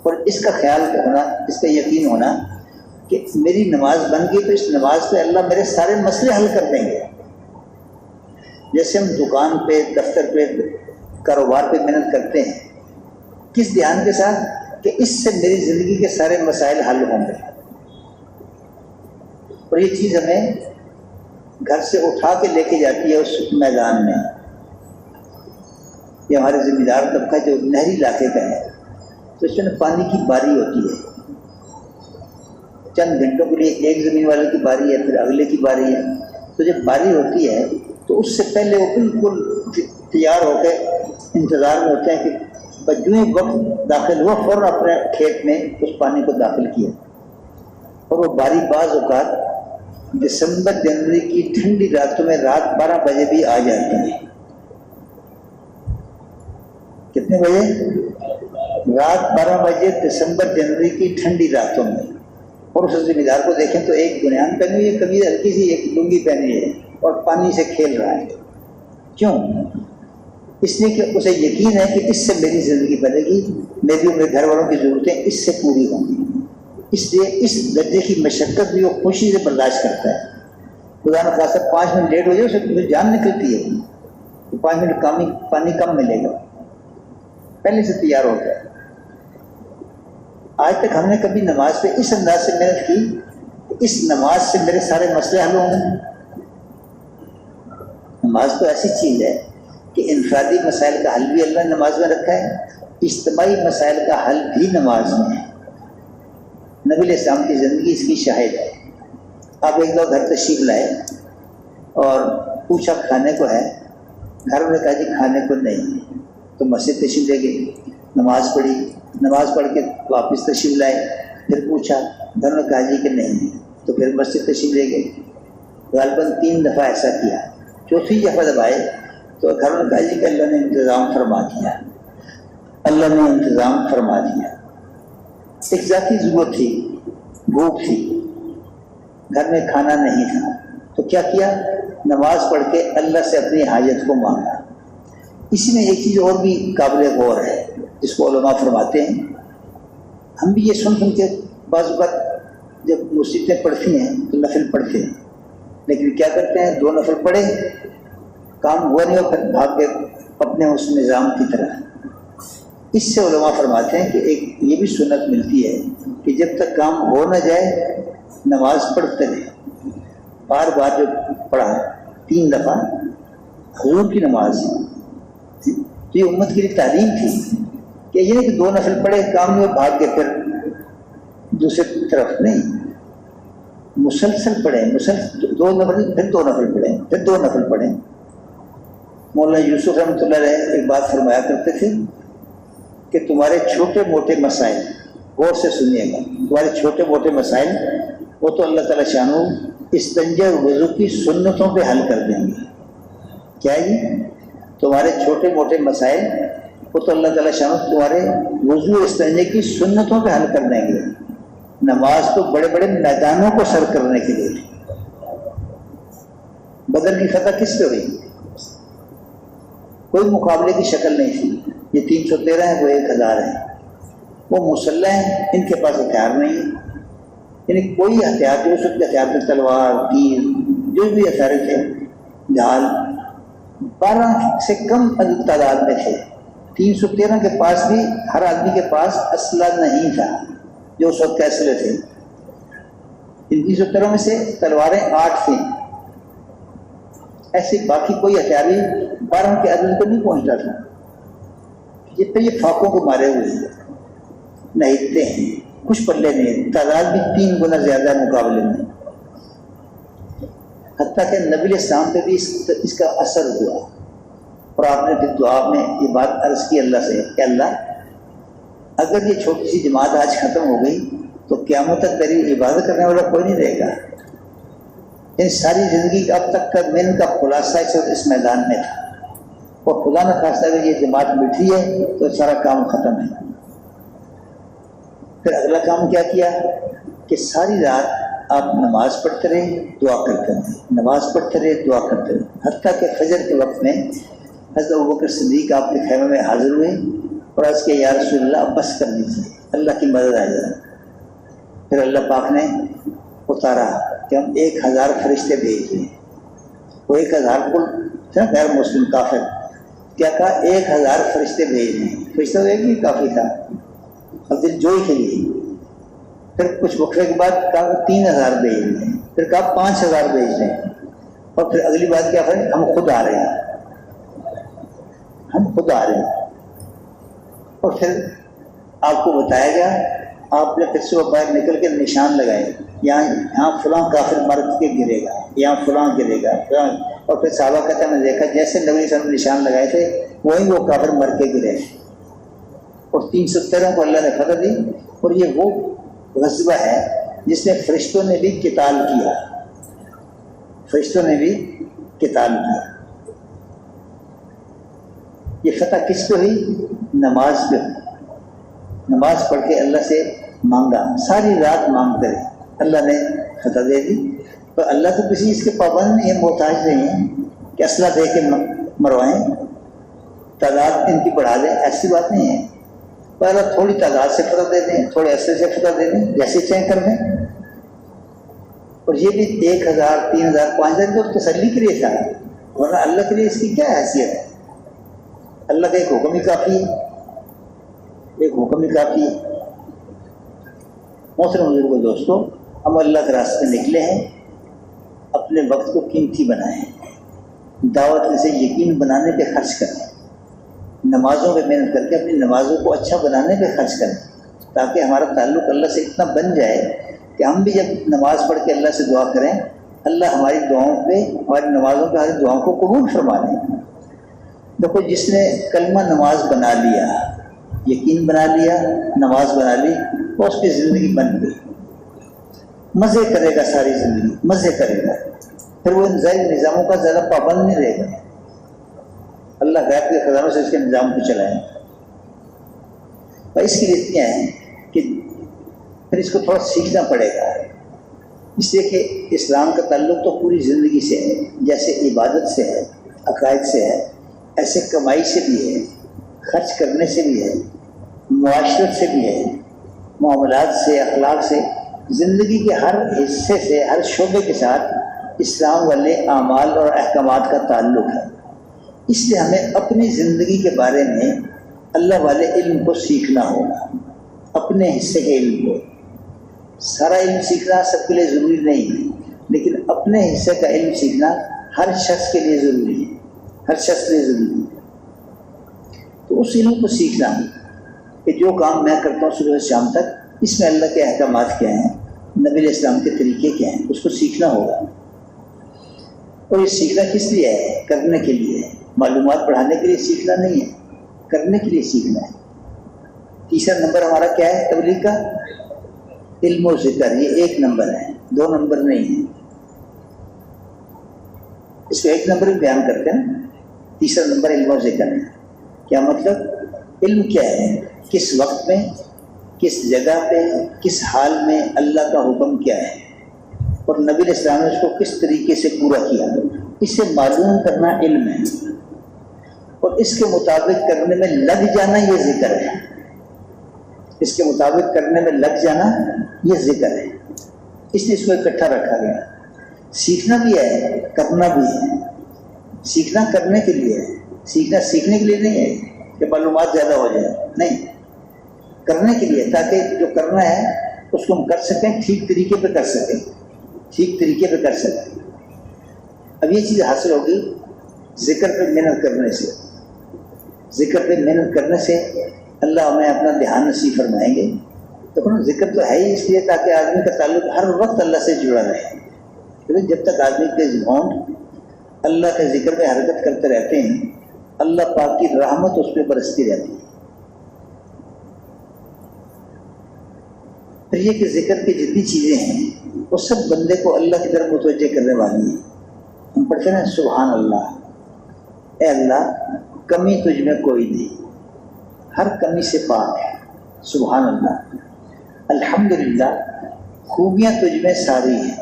اور اس کا خیال ہونا، اس کا یقین ہونا کہ میری نماز بن گئی تو اس نماز پہ اللہ میرے سارے مسئلے حل کر دیں گے. جیسے ہم دکان پہ، دفتر پہ، کاروبار پہ محنت کرتے ہیں، کس دھیان کے ساتھ کہ اس سے میری زندگی کے سارے مسائل حل ہوں گے. اور یہ چیز ہمیں گھر سے اٹھا کے لے کے جاتی ہے اس میدان میں. یہ ہمارے ذمہ دار طبقہ جو نہری علاقے کا ہے تو اس میں پانی کی باری ہوتی ہے. چند گھنٹوں کے لیے ایک زمین والے کی باری ہے، پھر اگلے کی باری ہے. تو جب باری ہوتی ہے تو اس سے پہلے وہ بالکل تیار ہو کے انتظار میں ہوتے ہیں کہ جو ہی وقت داخل ہوا فوراً اپنے کھیت میں اس پانی کو داخل کیا. اور وہ باری بعض اوقات دسمبر جنوری کی ٹھنڈی راتوں میں رات 12 بجے بھی آ جاتی ہیں. کتنے بجے؟ رات 12 بجے دسمبر جنوری کی ٹھنڈی راتوں میں. اور اس ذمہ دار کو دیکھیں تو ایک بنیان پہنی ہوئی ہے، قمیض ہلکی سی، ایک لنگی پہنی ہے اور پانی سے کھیل رہا ہے. کیوں؟ اس لیے کہ اسے یقین ہے کہ اس سے میری زندگی بنے گی، میری اور میرے گھر والوں کی ضرورتیں اس سے پوری ہوں گی. اس لیے اس درجے کی مشقت بھی وہ خوشی سے برداشت کرتا ہے. خدا نہ خاصہ 5 منٹ لیٹ ہو جائے اسے جان نکلتی ہے تو 5 منٹ پانی کم ملے گا، پہلے سے تیار ہو گیا. آج تک ہم نے کبھی نماز پہ اس انداز سے محنت کی کہ اس نماز سے میرے سارے مسئلے حل ہوں گے. نماز تو ایسی چیز ہے کہ انفرادی مسائل کا حل بھی اللہ نے نماز میں رکھا ہے، اجتماعی مسائل کا حل بھی نماز میں ہے۔ نبی علیہ السلام کی زندگی اس کی شاہد ہے۔ آپ ایک دو گھر تشریف لائے اور پوچھا کھانے کو ہے، گھر میں کہا جی کھانے کو نہیں، تو مسجد تشریف لے گئے، نماز پڑھی، نماز پڑھ کے واپس تشریف لائے، پھر پوچھا، گھر میں کہا جی کہ نہیں، تو پھر مسجد تشریف لے گئے۔ غالباً 3 دفعہ ایسا کیا، چوتھی دفعہ جب آئے تو گھر میں کہا جی کہ اللہ نے انتظام فرما دیا، اللہ نے انتظام فرما دیا۔ ایک ذاتی ضرورت تھی، بھوک تھی، گھر میں کھانا نہیں تھا، تو کیا کیا؟ نماز پڑھ کے اللہ سے اپنی حاجت کو مانگا۔ اسی میں ایک چیز اور بھی قابل غور ہے جس کو علماء فرماتے ہیں، ہم بھی یہ سن کے بعض اوقات جب مصیبتیں پڑتی ہیں تو نفل پڑھتے ہیں، لیکن کیا کرتے ہیں 2 نفل پڑھے، کام ہوا نہیں ہو، پھر بھاگ کے اپنے اس نظام کی طرح۔ اس سے علماء فرماتے ہیں کہ ایک یہ بھی سنت ملتی ہے کہ جب تک کام ہو نہ جائے نماز پڑھتے رہے۔ بار بار جو پڑھا 3 دفعہ حضور کی نماز، تو یہ امت کے لیے تعلیم تھی کہ یہ نہیں کہ 2 نفل پڑھے، کام نہیں ہو، بھاگ کے پھر دوسری طرف نہیں، مسلسل پڑھیں، مسلسل 2 نفل، پھر 2 نفل پڑھیں، پھر 2 نفل پڑھیں۔ مولانا یوسف رحمۃ اللہ علیہ ایک بات فرمایا کرتے تھے کہ تمہارے چھوٹے موٹے مسائل، غور سے سنیے گا، تمہارے چھوٹے موٹے مسائل وہ تو اللہ تعالیٰ شانو استنجا وضو کی سنتوں پہ حل کر دیں گے۔ کیا یہ تمہارے چھوٹے موٹے مسائل وہ تو اللہ تعالیٰ شانو تمہارے وضو استنجا کی سنتوں پہ حل کر دیں گے، نماز تو بڑے بڑے میدانوں کو سر کرنے کے لیے۔ بدر کی فتح کس پہ ہوئی؟ کوئی مقابلے کی شکل نہیں تھی، یہ 313 ہیں، وہ 1000 ہیں، وہ مسلح ہیں، ان کے پاس ہتھیار نہیں ہے، یعنی کوئی ہتھیار جو سب کے ہتھیار تھے، تلوار، تیر، جو بھی ہتھیار تھے، ڈھال، 12 سے کم تعداد میں تھے۔ 313 کے پاس بھی ہر آدمی کے پاس اسلحہ نہیں تھا جو اس وقت کے اسلحے تھے۔ ان 313 میں سے تلواریں 8 تھیں، ایسے باقی کوئی ہتھیاری 12 کے عدد کو نہیں پہنچتا تھا۔ یہ فاقوں کو مارے ہوئے ہیں، نہیتے ہیں، کچھ پلے نہیں، تعداد بھی 3 گنا زیادہ مقابلے میں۔ حتیٰ کہ نبی علیہ السلام پہ بھی اس کا اثر ہوا، اور آپ نے پھر دعا میں یہ بات عرض کی اللہ سے کہ اللہ اگر یہ چھوٹی سی جماعت آج ختم ہو گئی تو قیامت تک تیری عبادت کرنے والا کوئی نہیں رہے گا۔ ان ساری زندگی اب تک کا محنت کا خلاصہ اس میدان میں تھا، اور خدا نہ خواستہ اگر یہ جماعت مٹھی ہے تو سارا کام ختم ہے۔ پھر اگلا کام کیا کیا کہ ساری رات آپ نماز پڑھتے رہے، دعا کرتے رہے، نماز پڑھتے رہے، دعا کرتے رہے، حتیٰ کہ فجر کے وقت میں حضرت ابوبکر صدیق آپ کے خیمے میں حاضر ہوئے اور عرض کہ یا رسول اللہ اب بس کر لیجیے، اللہ کی مدد آ جائے۔ پھر اللہ پاک نے اتارا کہ ہم 1000 فرشتے بھیج دیں۔ وہ 1000 کو غیر مسلم کافر کیا کہا 1000 فرشتے بھیج دیں، فرشتہ تو ایک بھی کافی تھا، اب دل جوئی کے لیے۔ پھر کچھ وقفے کے بعد کہا 3000 بھیج دیں، پھر کہا 5000 بھیج دیں، اور پھر اگلی بات کیا فرق، ہم خود آ رہے ہیں، ہم خود آ رہے ہیں۔ اور پھر آپ کو بتایا گیا، آپ نے پھر سے وہ باہر نکل کے نشان لگائے، یہاں فلاں کافر مر کے گرے گا، یہاں فلاں گرے گا، فلاں، اور پھر صحابہ کہتے ہیں نے دیکھا جیسے نبی صلی اللہ علیہ وسلم نے نشان لگائے تھے وہیں وہ کافر مر کے گرے، اور 313 کو اللہ نے فتح دی۔ اور یہ وہ غزوہ ہے جس میں فرشتوں نے بھی قتال کیا، فرشتوں نے بھی قتال کیا۔ یہ فتح کس پہ ہوئی؟ نماز پہ ہوئی۔ نماز پڑھ کے اللہ سے مانگا، ساری رات مانگتے رہے، اللہ نے فتح دے دی۔ تو اللہ تو کسی اس کے پابند نہیں ہے، محتاج نہیں ہے کہ اسلحہ دے کے مروائیں، تعداد ان کی بڑھا دیں، ایسی بات نہیں ہے۔ پہلے تھوڑی تعداد سے فتح دے دیں، تھوڑے عرصے سے فتح دے دیں، جیسے چاہیں کر دیں۔ اور یہ بھی 1000 3000 5000 تو تسلی کے لیے تھا، ورنہ اللہ کے لیے اس کی کیا حیثیت ہے؟ اللہ کا ایک حکم ہی کافی ہے، ایک حکم ہی کافی ہے۔ محترم بزرگوں دوستوں، ہم اللہ کے راستے نکلے ہیں، اپنے وقت کو قیمتی بنائیں، دعوت سے یقین بنانے پہ خرچ کریں، نمازوں پہ محنت کر کے اپنی نمازوں کو اچھا بنانے پہ خرچ کریں، تاکہ ہمارا تعلق اللہ سے اتنا بن جائے کہ ہم بھی جب نماز پڑھ کے اللہ سے دعا کریں، اللہ ہماری دعاؤں پہ، ہماری نمازوں پہ ہماری دعاؤں کو قبول فرما لیں۔ دیکھو جس نے کلمہ نماز بنا لیا، یقین بنا لیا، نماز بنا لی، وہ اس کی زندگی بن گئی، مزے کرے گا، ساری زندگی مزے کرے گا، پھر وہ ان ظاہری نظاموں کا زیادہ پابند نہیں رہے گا، اللہ غیب کے خزانوں سے اس کے نظام کو چلائیں۔ اور اس کی ریتیاں ہیں کہ پھر اس کو تھوڑا سیکھنا پڑے گا، اس لیے کہ اسلام کا تعلق تو پوری زندگی سے ہے، جیسے عبادت سے ہے، عقائد سے ہے، ایسے کمائی سے بھی ہے، خرچ کرنے سے بھی ہے، معاشرت سے بھی ہے، معاملات سے، اخلاق سے، زندگی کے ہر حصے سے، ہر شعبے کے ساتھ اسلام والے اعمال اور احکامات کا تعلق ہے۔ اس لیے ہمیں اپنی زندگی کے بارے میں اللہ والے علم کو سیکھنا ہوگا، اپنے حصے کے علم کو۔ سارا علم سیکھنا سب کے لیے ضروری نہیں ہے، لیکن اپنے حصے کا علم سیکھنا ہر شخص کے لیے ضروری ہے، ہر شخص کے لیے ضروری ہے۔ تو اس علم کو سیکھنا کہ جو کام میں کرتا ہوں صبح سے شام تک، اس میں اللہ کے احکامات کیا ہیں، نبی علیہ السلام کے طریقے کیا ہیں، اس کو سیکھنا ہوگا۔ اور یہ سیکھنا کس لیے ہے؟ کرنے کے لیے ہے، معلومات بڑھانے کے لیے سیکھنا نہیں ہے، کرنے کے لیے سیکھنا ہے۔ تیسرا نمبر ہمارا کیا ہے تبلیغ کا؟ علم و ذکر، یہ ایک نمبر ہے، دو نمبر نہیں ہے۔ اس کو ایک نمبر بھی بیان کرتے ہیں۔ تیسرا نمبر علم و ذکر ہے۔ کیا مطلب؟ علم کیا ہے؟ کس وقت میں، کس جگہ پہ، کس حال میں اللہ کا حکم کیا ہے، اور نبی علیہ السلام نے اس کو کس طریقے سے پورا کیا، اسے معلوم کرنا علم ہے، اور اس کے مطابق کرنے میں لگ جانا یہ ذکر ہے۔ اس کے مطابق کرنے میں لگ جانا یہ ذکر ہے، اس لیے اس کو اکٹھا رکھا گیا۔ سیکھنا بھی ہے، کرنا بھی ہے۔ سیکھنا کرنے کے لیے ہے، سیکھنا سیکھنے کے لیے نہیں ہے کہ معلومات زیادہ ہو جائے، نہیں، کرنے کے لیے، تاکہ جو کرنا ہے اس کو ہم کر سکیں، ٹھیک طریقے پہ کر سکیں، ٹھیک طریقے پہ کر سکیں۔ اب یہ چیز حاصل ہوگی ذکر پہ محنت کرنے سے۔ ذکر پہ محنت کرنے سے اللہ ہمیں اپنا دھیان نصیب فرمائیں گے۔ تو ذکر تو ہے ہی اس لیے تاکہ آدمی کا تعلق ہر وقت اللہ سے جڑا رہے، کیونکہ جب تک آدمی کے ہونٹ اللہ کے ذکر میں حرکت کرتے رہتے ہیں، اللہ پاک کی رحمت اس پہ برستی رہتی ہے۔ پھر یہ کہ ذکر کی جتنی چیزیں ہیں وہ سب بندے کو اللہ کی طرف متوجہ کرنے والی ہیں۔ ہم پڑھتے ہیں سبحان اللہ، اے اللہ کمی تجھ میں کوئی نہیں، ہر کمی سے پاک ہے، سبحان اللہ۔ الحمدللہ، خوبیاں تجھ میں ساری ہیں،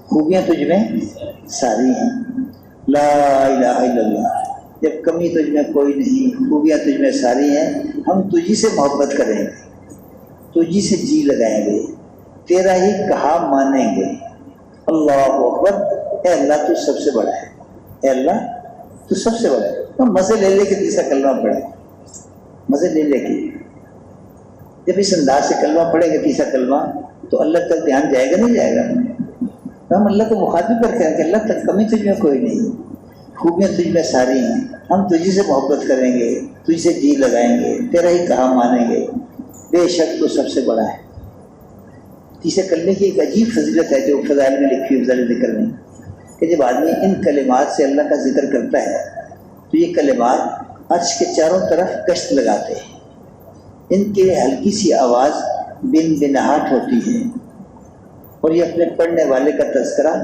خوبیاں تجھ میں ساری ہیں۔ لا الہ الا اللہ، جب کمی تجھ میں کوئی نہیں، خوبیاں تجھ میں ساری ہیں، ہم تجھی سے محبت کریں گے، تجھی سے جی لگائیں گے، تیرا ہی کہا مانیں گے۔ اللہ اکبر، اے اللہ تو سب سے بڑا ہے، اے اللہ تو سب سے بڑا ہے۔ تو مزے لے لے کے تیسرا کلمہ پڑھیں، مزے لے لے کے جب اس انداز سے کلمہ پڑھیں گے تیسرا کلمہ، تو اللہ تک دھیان جائے گا نہیں جائے گا؟ ہم اللہ کو مخاطب کر کے ہیں کہ اللہ تک کمی تجھ میں کوئی نہیں، خوبیاں تجھ میں ساری ہیں، ہم تجھی سے محبت کریں گے، تجھ سے جی لگائیں گے، تیرا ہی کہا مانیں گے، بے شک تو سب سے بڑا ہے۔ تیسرے کلمے کی ایک عجیب فضیلت ہے جو فضائل میں لکھی ہے، فضائل ذکر میں، کہ جب آدمی ان کلمات سے اللہ کا ذکر کرتا ہے تو یہ کلمات عرش کے چاروں طرف گشت لگاتے ہیں، ان کی ہلکی سی آواز بن بناہٹ ہوتی ہے، اور یہ اپنے پڑھنے والے کا تذکرہ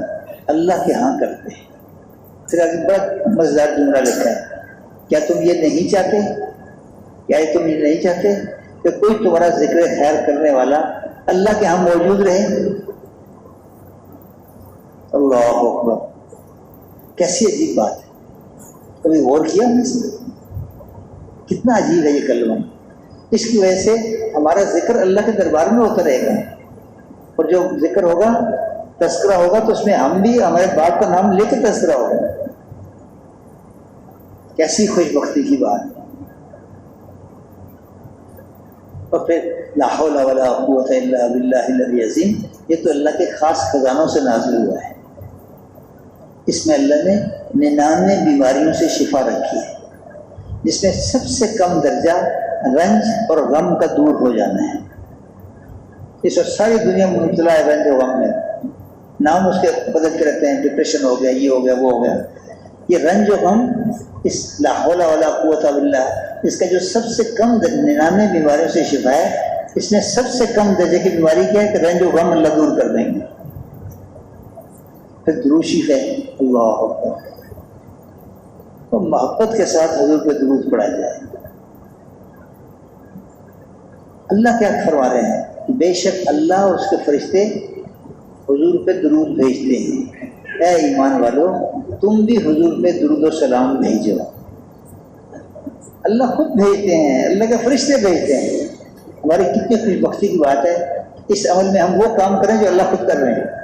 اللہ کے ہاں کرتے ہیں۔ پھر آگے بڑا مزیدار جملہ لکھا ہے، کیا تم یہ نہیں چاہتے، کیا تم یہ نہیں چاہتے کہ کوئی تمہارا ذکر خیر کرنے والا اللہ کے ہاں موجود رہے؟ اللہ اکبر، کیسی عجیب بات ہے، کبھی غور کیا ہم نے؟ کتنا عجیب ہے یہ کلمہ۔ اس کی وجہ سے ہمارا ذکر اللہ کے دربار میں ہوتا رہے گا، اور جو ذکر ہوگا، تذکرہ ہوگا، تو اس میں ہم بھی ہمارے باپ کا نام لے کے تذکرہ ہوگا۔ کیسی خوش بختی کی بات۔ اور پھر لا حول ولا قوت الا باللہ العلی العظیم، یہ تو اللہ کے خاص خزانوں سے نازل ہوا ہے۔ اس میں اللہ نے 99 بیماریوں سے شفا رکھی ہے، جس میں سب سے کم درجہ رنج اور غم کا دور ہو جانا ہے. اس وقت ساری دنیا میں مبتلا ہے رنج و غم میں. نام اس کے بدلتے رہتے ہیں، ڈپریشن ہو گیا، یہ ہو گیا، وہ ہو گیا. یہ رنج و غم اس لا حول ولا قوت الا باللہ، اس کا جو سب سے کم 99 بیماریوں سے شفا ہے، اس میں سب سے کم درجے کی بیماری کیا ہے کہ رنج و غم اللہ دور کر دیں گے. پھر درود شریف ہے، اللہ اکبر، تو محبت کے ساتھ حضور پہ درود پڑھا جائے. اللہ کیا فرما رہے ہیں کہ بے شک اللہ اور اس کے فرشتے حضور پہ درود بھیجتے ہیں. اے ایمان والو تم بھی حضور پہ درود و سلام بھیجو. اللہ خود بھیجتے ہیں، اللہ کے فرشتے بھیجتے ہیں. ہماری کتنی خوش بختی کی بات ہے اس عمل میں ہم وہ کام کریں جو اللہ خود کر رہے ہیں.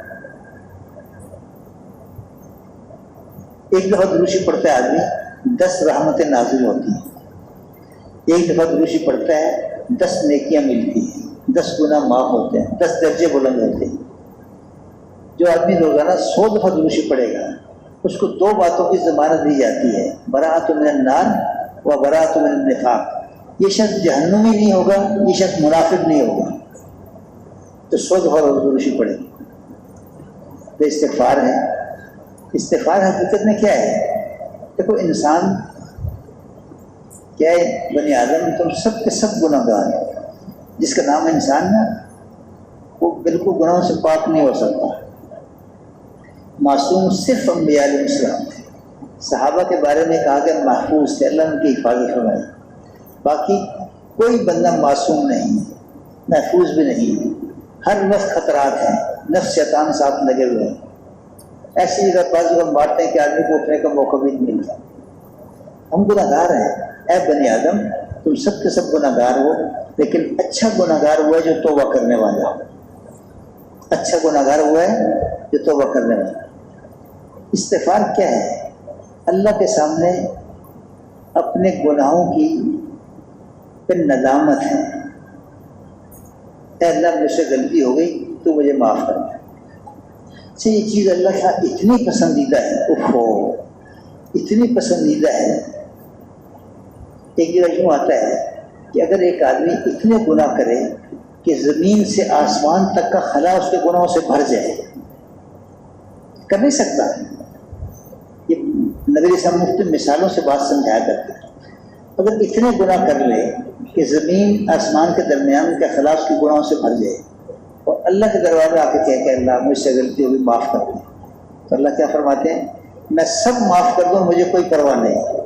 ایک دفعہ دروشی پڑھتا ہے آدمی 10 رحمتیں نازل ہوتی ہیں. ایک دفعہ دروشی پڑھتا ہے 10 نیکیاں ملتی ہیں، 10 گناہ معاف ہوتے ہیں، 10 درجے بلند ہوتے ہیں. جو آدمی روزانہ 100 دفعہ دروشی پڑھے گا اس کو 2 باتوں کی ضمانت دی جاتی ہے، براءۃ من النار و براءۃ من النفاق. یہ شخص جہنمی نہیں ہوگا، یہ شخص منافق نہیں ہوگا. تو 100 دفعہ دروشی پڑھے گا. تو استغفار ہے. استغفار حقیقت میں کیا ہے؟ دیکھو انسان کیا ہے، بنی آدم تم سب کے سب گناہ گار ہیں. جس کا نام انسان نا وہ بالکل گناہوں سے پاک نہیں ہو سکتا. معصوم صرف انبیاء علیہ السلام تھے. صحابہ کے بارے میں کہا کہ محفوظ تھے، اللہ ان کی حفاظت فرمائے. باقی کوئی بندہ معصوم نہیں، محفوظ بھی نہیں. ہر وقت خطرات ہیں، نفس شیطان ساتھ لگے ہوئے ہیں. ایسی جگہ بازو ہم مارتے ہیں کہ آدمی کو اٹھنے کا موقع بھی نہیں ملتا. ہم گناہ گار ہیں. اے بنی آدم تم سب کے سب گناہ گار ہو، لیکن اچھا گناہ گار ہوا ہے جو توبہ کرنے والا ہو. اچھا گناہ گار ہوا ہے جو توبہ کرنے والا. استغفار کیا ہے؟ اللہ کے سامنے اپنے گناہوں کی پھر ندامت ہے. اے اللہ مجھ سے غلطی ہو گئی، تو مجھے معاف کر دے. یہ چیز اللہ کا اتنی پسندیدہ ہے، اتنی پسندیدہ ہے. ایک جگہ یوں آتا ہے کہ اگر ایک آدمی اتنے گناہ کرے کہ زمین سے آسمان تک کا خلا اس کے گناہوں سے بھر جائے، کر نہیں سکتا. یہ نبی صاحب مختلف مثالوں سے بات سمجھایا کرتے ہیں. اگر اتنے گناہ کر لے کہ زمین آسمان کے درمیان کا خلا اس کے گناہوں سے بھر جائے اور اللہ کے دربار میں آ کے کہے کہ اللہ مجھ سے غلطی ہوگی، معاف کر دیں، تو اللہ کیا فرماتے ہیں؟ میں سب معاف کر دوں، مجھے کوئی پرواہ نہیں.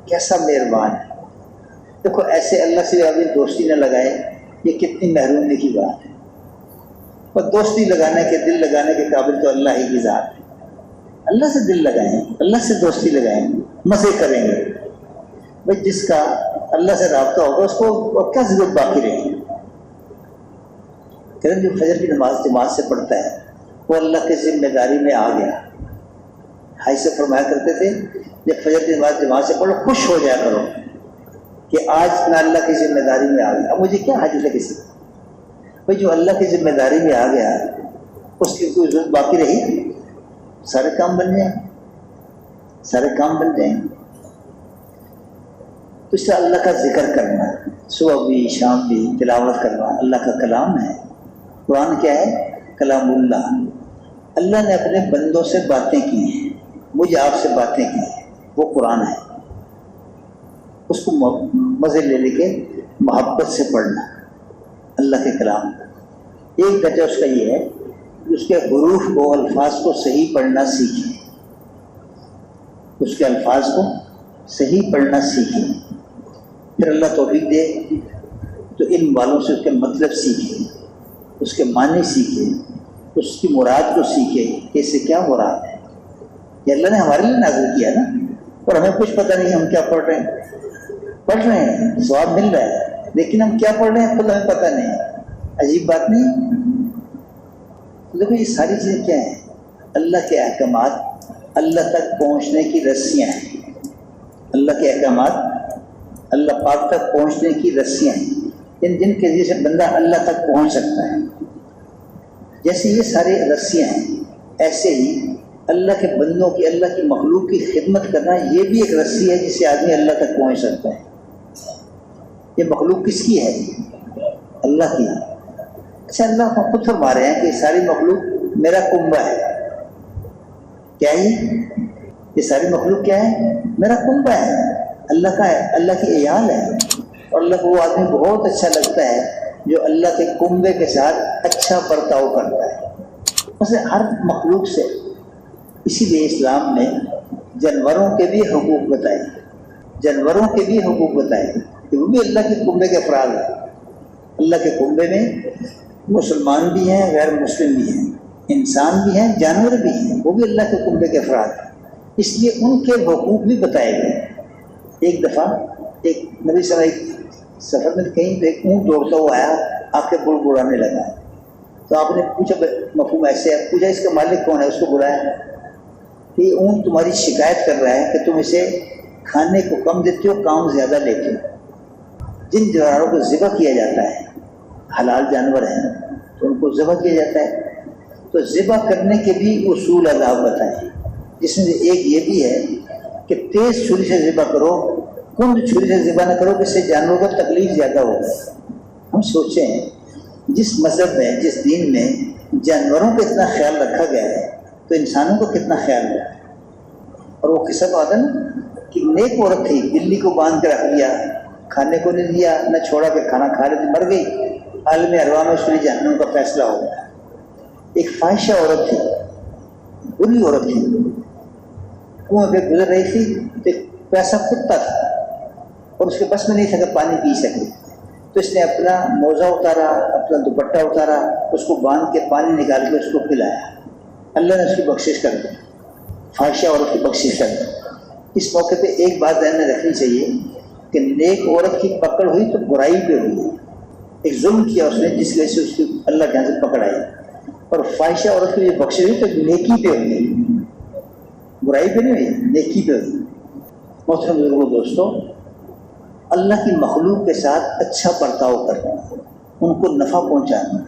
کیسا مہربان ہے. دیکھو ایسے اللہ سے آدمی دوستی نہ لگائے، یہ کتنی محرومی کی بات ہے. اور دوستی لگانے کے، دل لگانے کے قابل تو اللہ ہی کی ذات ہے. اللہ سے دل لگائیں، اللہ سے دوستی لگائیں، مزے کریں گے. بھائی جس کا اللہ سے رابطہ ہوگا اس کو کیا ضرورت باقی رہے گی. کہ جو فجر کی نماز جماعت سے پڑھتا ہے وہ اللہ کی ذمہ داری میں آ گیا. بھائی سے فرمایا کرتے تھے جب فجر کی نماز جماعت سے پڑھو خوش ہو جایا کرو کہ آج میں اللہ کی ذمہ داری میں آ گیا. اب مجھے کیا حاجت ہے کسی کو. بھائی جو اللہ کی ذمہ داری میں آ گیا اس کی کوئی ضرورت باقی رہی؟ سارے کام بن جائیں، سارے کام بن جائیں. تو اس سے اللہ کا ذکر کرنا، صبح بھی شام بھی تلاوت کرنا. اللہ کا کلام ہے. قرآن کیا ہے؟ کلام اللہ. اللہ نے اپنے بندوں سے باتیں کی ہیں، مجھے آپ سے باتیں کی ہیں، وہ قرآن ہے. اس کو مزے لے لے کے محبت سے پڑھنا اللہ کے کلام. ایک درجہ اس کا یہ ہے کہ اس کے حروف کو، الفاظ کو صحیح پڑھنا سیکھیں. اس کے الفاظ کو صحیح پڑھنا سیکھیں. پھر اللہ توفیق دے تو علم والوں سے اس کے مطلب سیکھیں، اس کے معنی سیکھیں، اس کی مراد کو سیکھیں کہ اس سے کیا مراد ہے. یہ اللہ نے ہمارے لیے نازل کیا نا، اور ہمیں کچھ پتہ نہیں ہم کیا پڑھ رہے ہیں. پڑھ رہے ہیں، ثواب مل رہا ہے، لیکن ہم کیا پڑھ رہے ہیں خود ہمیں پتہ نہیں. عجیب بات نہیں؟ دیکھو یہ ساری چیزیں کیا ہیں؟ اللہ کے احکامات اللہ تک پہنچنے کی رسیاں ہیں. اللہ کے احکامات اللہ پاک تک پہنچنے کی رسیاں ہیں، جن کے ذریعے سے بندہ اللہ تک پہنچ سکتا ہے. جیسے یہ سارے رسیاں ہیں ایسے ہی اللہ کے بندوں کی، اللہ کی مخلوق کی خدمت کرنا یہ بھی ایک رسی ہے جس سے آدمی اللہ تک پہنچ سکتا ہے۔ یہ مخلوق کس کی ہے؟ اللہ کی۔ اچھا، اللہ کو خود فرما رہے ہیں کہ ساری مخلوق میرا کنبہ ہے۔ کیا یہ ساری مخلوق کیا ہے؟ میرا کنبہ ہے، اللہ کا ہے، اللہ کی عیال ہے۔ اور اللہ کو وہ آدمی بہت اچھا لگتا ہے جو اللہ کے کنبے کے ساتھ اچھا برتاؤ کرتا ہے، اسے ہر مخلوق سے۔ اسی لیے اسلام نے جانوروں کے بھی حقوق بتائے، جانوروں کے بھی حقوق بتائے کہ وہ بھی اللہ کے کنبے کے افراد ہیں۔ اللہ کے کنبے میں مسلمان بھی ہیں، غیر مسلم بھی ہیں، انسان بھی ہیں، جانور بھی ہیں، وہ بھی اللہ کے کنبے کے افراد ہیں۔ اس لیے ان کے حقوق بھی بتائے گئے۔ ایک دفعہ ایک نبی صلی اللہ علیہ وسلم سفر میں کہیں تو ایک اونٹ دوڑتا ہوا آیا، آ کے بڑبڑانے لگا۔ تو آپ نے پوچھا، مفہوم ایسے ہے، پوچھا اس کا مالک کون ہے؟ اس کو بلایا کہ یہ اونٹ تمہاری شکایت کر رہا ہے کہ تم اسے کھانے کو کم دیتے ہو، کام زیادہ لیتے ہو۔ جن جانوروں کو ذبح کیا جاتا ہے، حلال جانور ہیں تو ان کو ذبح کیا جاتا ہے، تو ذبح کرنے کے بھی اصول آداب بتائیں، جس میں سے ایک یہ بھی ہے کہ تیز چھری سے ذبح کرو، کند چھری سے ذبح نہ کرو، کہ اس سے جانوروں کو تکلیف زیادہ ہوگا۔ ہم سوچیں جس مذہب میں، جس دین میں جانوروں کا اتنا خیال رکھا گیا ہے تو انسانوں کو کتنا خیال ہے۔ اور وہ قصہ بات ہے نا کہ نیک عورت تھی، بلی کو باندھ کے رکھ لیا، کھانے کو نہیں دیا، نہ چھوڑا کہ کھانا کھا رہی تھی، مر گئی، عالم ارواح میں اس کے لیے جہنم کا فیصلہ ہو گیا۔ ایک فاحشہ عورت تھی، بری عورت تھی، کنویں پہ گزر رہی تھی تو ایک پیاسا کتا تھا اور اس کے بس میں نہیں تھا کہ پانی پی سکے، تو اس نے اپنا موزہ اتارا، اپنا دوپٹہ اتارا، اس کو باندھ کے پانی نکال کے اس کو پلایا۔ اللہ نے اس کی بخشش کر دی، فاحشہ عورت کی بخشش کر دی۔ اس موقع پہ ایک بات ذہن میں رکھنی چاہیے کہ نیک عورت کی پکڑ ہوئی تو برائی پہ ہوئی، ایک ظلم کیا اس نے جس وجہ سے اس کی اللہ کے یہاں سے پکڑ آئی، اور فاحشہ عورت کی بخشش ہوئی تو نیکی پہ ہوئی، برائی پہ نہیں ہوئی، نیکی پہ ہوئی۔ محترم بزرگوں، دوستوں، اللہ کی مخلوق کے ساتھ اچھا برتاؤ کرنا، ان کو نفع پہنچانا،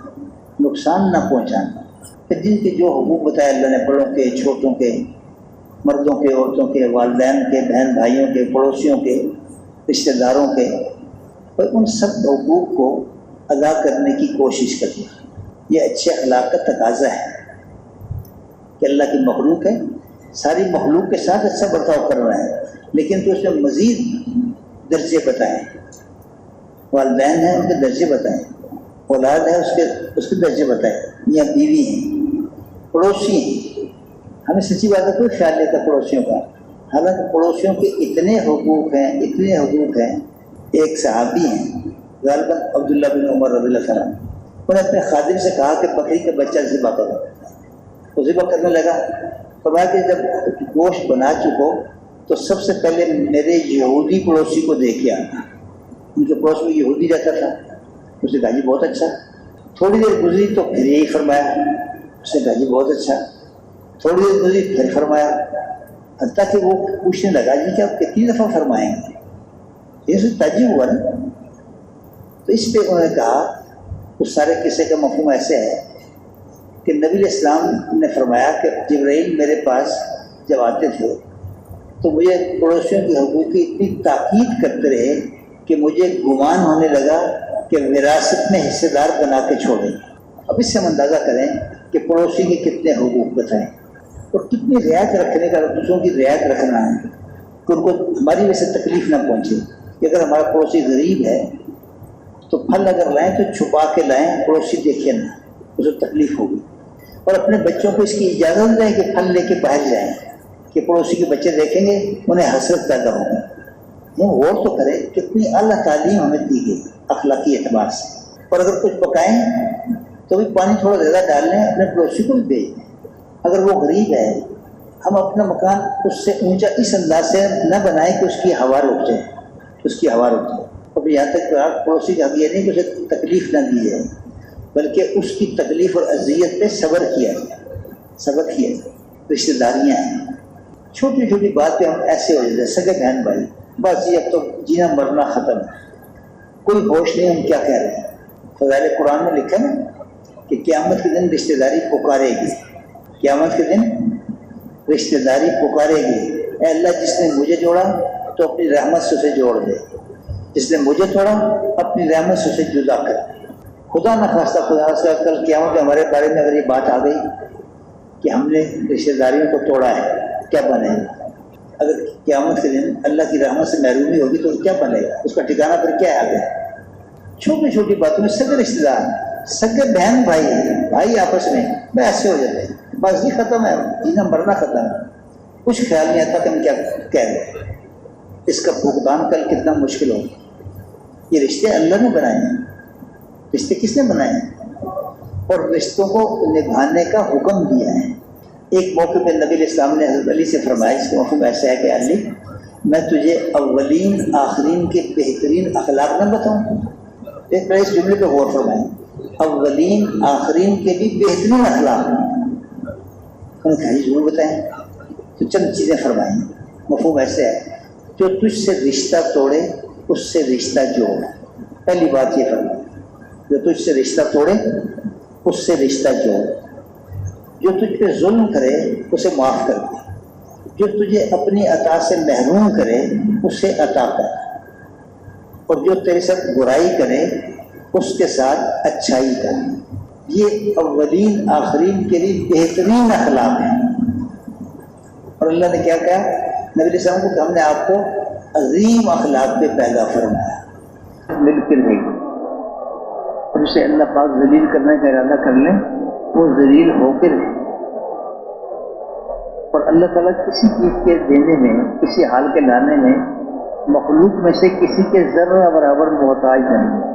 نقصان نہ پہنچانا، کہ جن کے جو حقوق بتائے اللہ نے، بڑوں کے، چھوٹوں کے، مردوں کے، عورتوں کے، والدین کے، بہن بھائیوں کے، پڑوسیوں کے، رشتہ داروں کے، اور ان سب حقوق کو ادا کرنے کی کوشش کرنا، یہ اچھے اخلاق کا تقاضا ہے کہ اللہ کی مخلوق ہے، ساری مخلوق کے ساتھ اچھا برتاؤ کر رہا ہے، لیکن تو اس میں مزید درجے بتائیں، والدین ہیں ان کے درجے بتائیں، اولاد ہے اس کے درجے بتائیں، یا بیوی ہیں، پڑوسی ہیں۔ ہمیں سچی بات ہے کوئی خیال نہیں تھا پڑوسیوں کا، حالانکہ پڑوسیوں کے اتنے حقوق ہیں، اتنے حقوق ہیں۔ ایک صحابی ہیں غالباً عبداللہ بن عمر رضی اللہ عنہ، انہوں نے اپنے خادم سے کہا کہ بکری کا بچہ ذبح کرو، وہ ذبح کرنے لگا، فرمایا کہ جب گوشت بنا چکو تو سب سے پہلے میرے یہودی پڑوسی کو دے کے آنا۔ ان کے پڑوس میں یہودی رہتا تھا، اس نے کہا جی بہت اچھا۔ تھوڑی دیر گزری تو پھر یہی فرمایا، اس نے کہا جی بہت اچھا۔ تھوڑی دیر گزری پھر فرمایا، حتیٰ کہ وہ پوچھنے لگا جی کہ آپ کتنی دفعہ فرمائیں گے؟ یہ سے تعجب ہوا نا۔ تو اس پہ انہوں نے کہا، اس سارے قصے کا مفہوم ایسے ہے کہ نبی علیہ السلام نے فرمایا کہ جبرائیل میرے پاس جب آتے تھے تو مجھے پڑوسیوں کے حقوق کی اتنی تاکید کرتے رہے کہ مجھے گمان ہونے لگا کہ وراثت میں حصے دار بنا کے چھوڑیں۔ اب اس سے ہم اندازہ کریں کہ پڑوسی کے کتنے حقوق بتائیں اور کتنی رعایت رکھنے کا، دوسروں کی رعایت رکھنا ہے کہ ان کو ہماری وجہ سے تکلیف نہ پہنچے۔ کہ اگر ہمارا پڑوسی غریب ہے تو پھل اگر لائیں تو چھپا کے لائیں، پڑوسی دیکھے نہ، اسے تکلیف ہوگی۔ اور اپنے بچوں کو اس کی اجازت دیں کہ پھل لے کے باہر جائیں، کہ پڑوسی کے بچے دیکھیں گے انہیں حسرت پیدا ہوگی۔ وہ غور تو کرے کتنی اعلیٰ تعلیم ہمیں دی گئی اخلاقی اعتبار سے۔ اور اگر کچھ پکائیں تو بھی پانی تھوڑا زیادہ ڈال لیں، اپنے پڑوسی کو بھی بھیج دیں۔ اگر وہ غریب ہے ہم اپنا مکان اس سے اونچا اس انداز سے نہ بنائیں کہ اس کی ہوا رک جائے، اس کی ہوا رک جائے۔ اب یہاں تک کہ پڑوسی کا حق یہ نہیں کہ اسے تکلیف نہ دی ہے، بلکہ اس کی تکلیف اور اذیت پہ صبر کیا جائے، صبر کیا جائے۔ رشتہ داریاں ہیں، چھوٹی چھوٹی بات پہ ہم ایسے ہو جاتے ہیں، سگے بہن بھائی، بس یہ اب تو جینا مرنا ختم ہے، کوئی ہوش نہیں ہم کیا کہہ رہے ہیں۔ فضائل قرآن میں لکھا نا کہ قیامت کے دن رشتہ داری پکارے گی، قیامت کے دن رشتہ داری پکارے گی، اے اللہ جس نے مجھے جوڑا تو اپنی رحمت سے اسے جوڑ دے، جس نے مجھے توڑا اپنی رحمت سے اسے جدا کر۔ خدا نہ خواستہ خدا سے کل قیامت میں ہمارے بارے میں اگر یہ بات آ گئی کہ ہم نے رشتہ داریوں کو توڑا ہے، کیا بنے گا؟ اگر قیامت کے دن اللہ کی رحمت سے محرومی ہوگی تو کیا بنے گا؟ اس کا ٹھکانہ پھر کیا ہے آگے؟ چھوٹی چھوٹی باتوں میں سگے رشتہ دار، سگے بہن بھائی آپس میں ایسے ہو جاتے ہیں، بس یہ ختم ہے، جینا مرنا ختم ہے، کچھ خیال نہیں آتا کہ ہم کیا کہہ رہے۔ اس کا بھگتان کل کتنا مشکل ہو۔ یہ رشتے اللہ نے بنائے ہیں، رشتے کس نے بنائے ہیں؟ اور رشتوں کو نبھانے کا حکم دیا ہے۔ ایک موقع پہ نبی علیہ السلام نے حضرت علی سے فرمایا، اس کا مفہوم ایسا ہے کہ علی میں تجھے اولین آخرین کے بہترین اخلاق نہ بتاؤں؟ ایک بڑے اس جملے پہ غور فرمائیں، اولین آخرین کے بھی بہترین اخلاق، انہوں نے کہا ضرور بتائیں۔ تو چند چیزیں فرمائیں، مفہوم ایسے ہے، جو تجھ سے رشتہ توڑے اس سے رشتہ جوڑ۔ پہلی بات یہ فرمائیں، جو تجھ سے رشتہ توڑے اس سے رشتہ جوڑ، جو تجھ پہ ظلم کرے اسے معاف کر دے، جو تجھے اپنی عطا سے محروم کرے اسے عطا کر، اور جو تیرے ساتھ برائی کرے اس کے ساتھ اچھائی کر۔ یہ اولین آخرین کے لیے بہترین اخلاق ہیں۔ اور اللہ نے کیا کہا نبی علیہ السلام کو کہ ہم نے آپ کو عظیم اخلاق پہ پیدا فرمایا، مل کے رہے گی۔ اور اسے اللہ پاک ذلیل کرنے کا ارادہ کر لیں وہ ذلیل ہو کے رہے۔ اور اللہ تعالیٰ کسی چیز کے دینے میں، کسی حال کے لانے میں مخلوق میں سے کسی کے ذرہ برابر محتاج نہیں ہے۔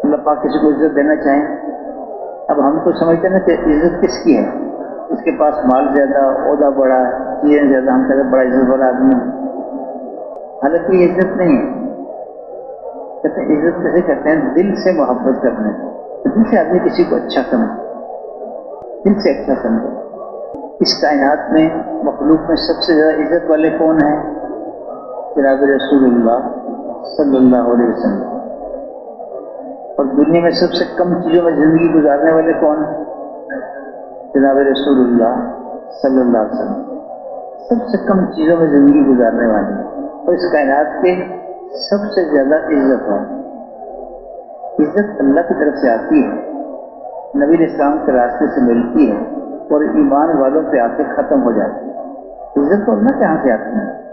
اللہ پاک کسی کو عزت دینا چاہیں، اب ہم تو سمجھتے ہیں نا کہ عزت کس کی ہے؟ اس کے پاس مال زیادہ، عہدہ بڑا، چیزیں زیادہ، ہم کہتے ہیں بڑا عزت والا آدمی ہے۔ حالانکہ یہ عزت نہیں ہے۔ کہتے ہیں عزت کیسے کہتے ہیں؟ دل سے محبت کرنے، دل سے آدمی کسی کو اچھا سمجھے، دل سے اچھا سمجھے۔ اس کائنات میں مخلوق میں سب سے زیادہ عزت والے کون ہیں؟ جناب رسول اللہ صلی اللہ علیہ وسلم۔ اور دنیا میں سب سے کم چیزوں میں زندگی گزارنے والے کون ہیں؟ جناب رسول اللہ صلی اللہ علیہ وسلم۔ سب سے کم چیزوں میں زندگی گزارنے والے ہیں، اور اس کائنات کے سب سے زیادہ عزت والے۔ عزت اللہ کی طرف سے آتی ہے، نبی علیہ السلام کے راستے سے ملتی ہے اور ایمان والوں پہ آ کے ختم ہو جاتی ہے۔ عزت تو اللہ کے ہاں سے آتی ہے۔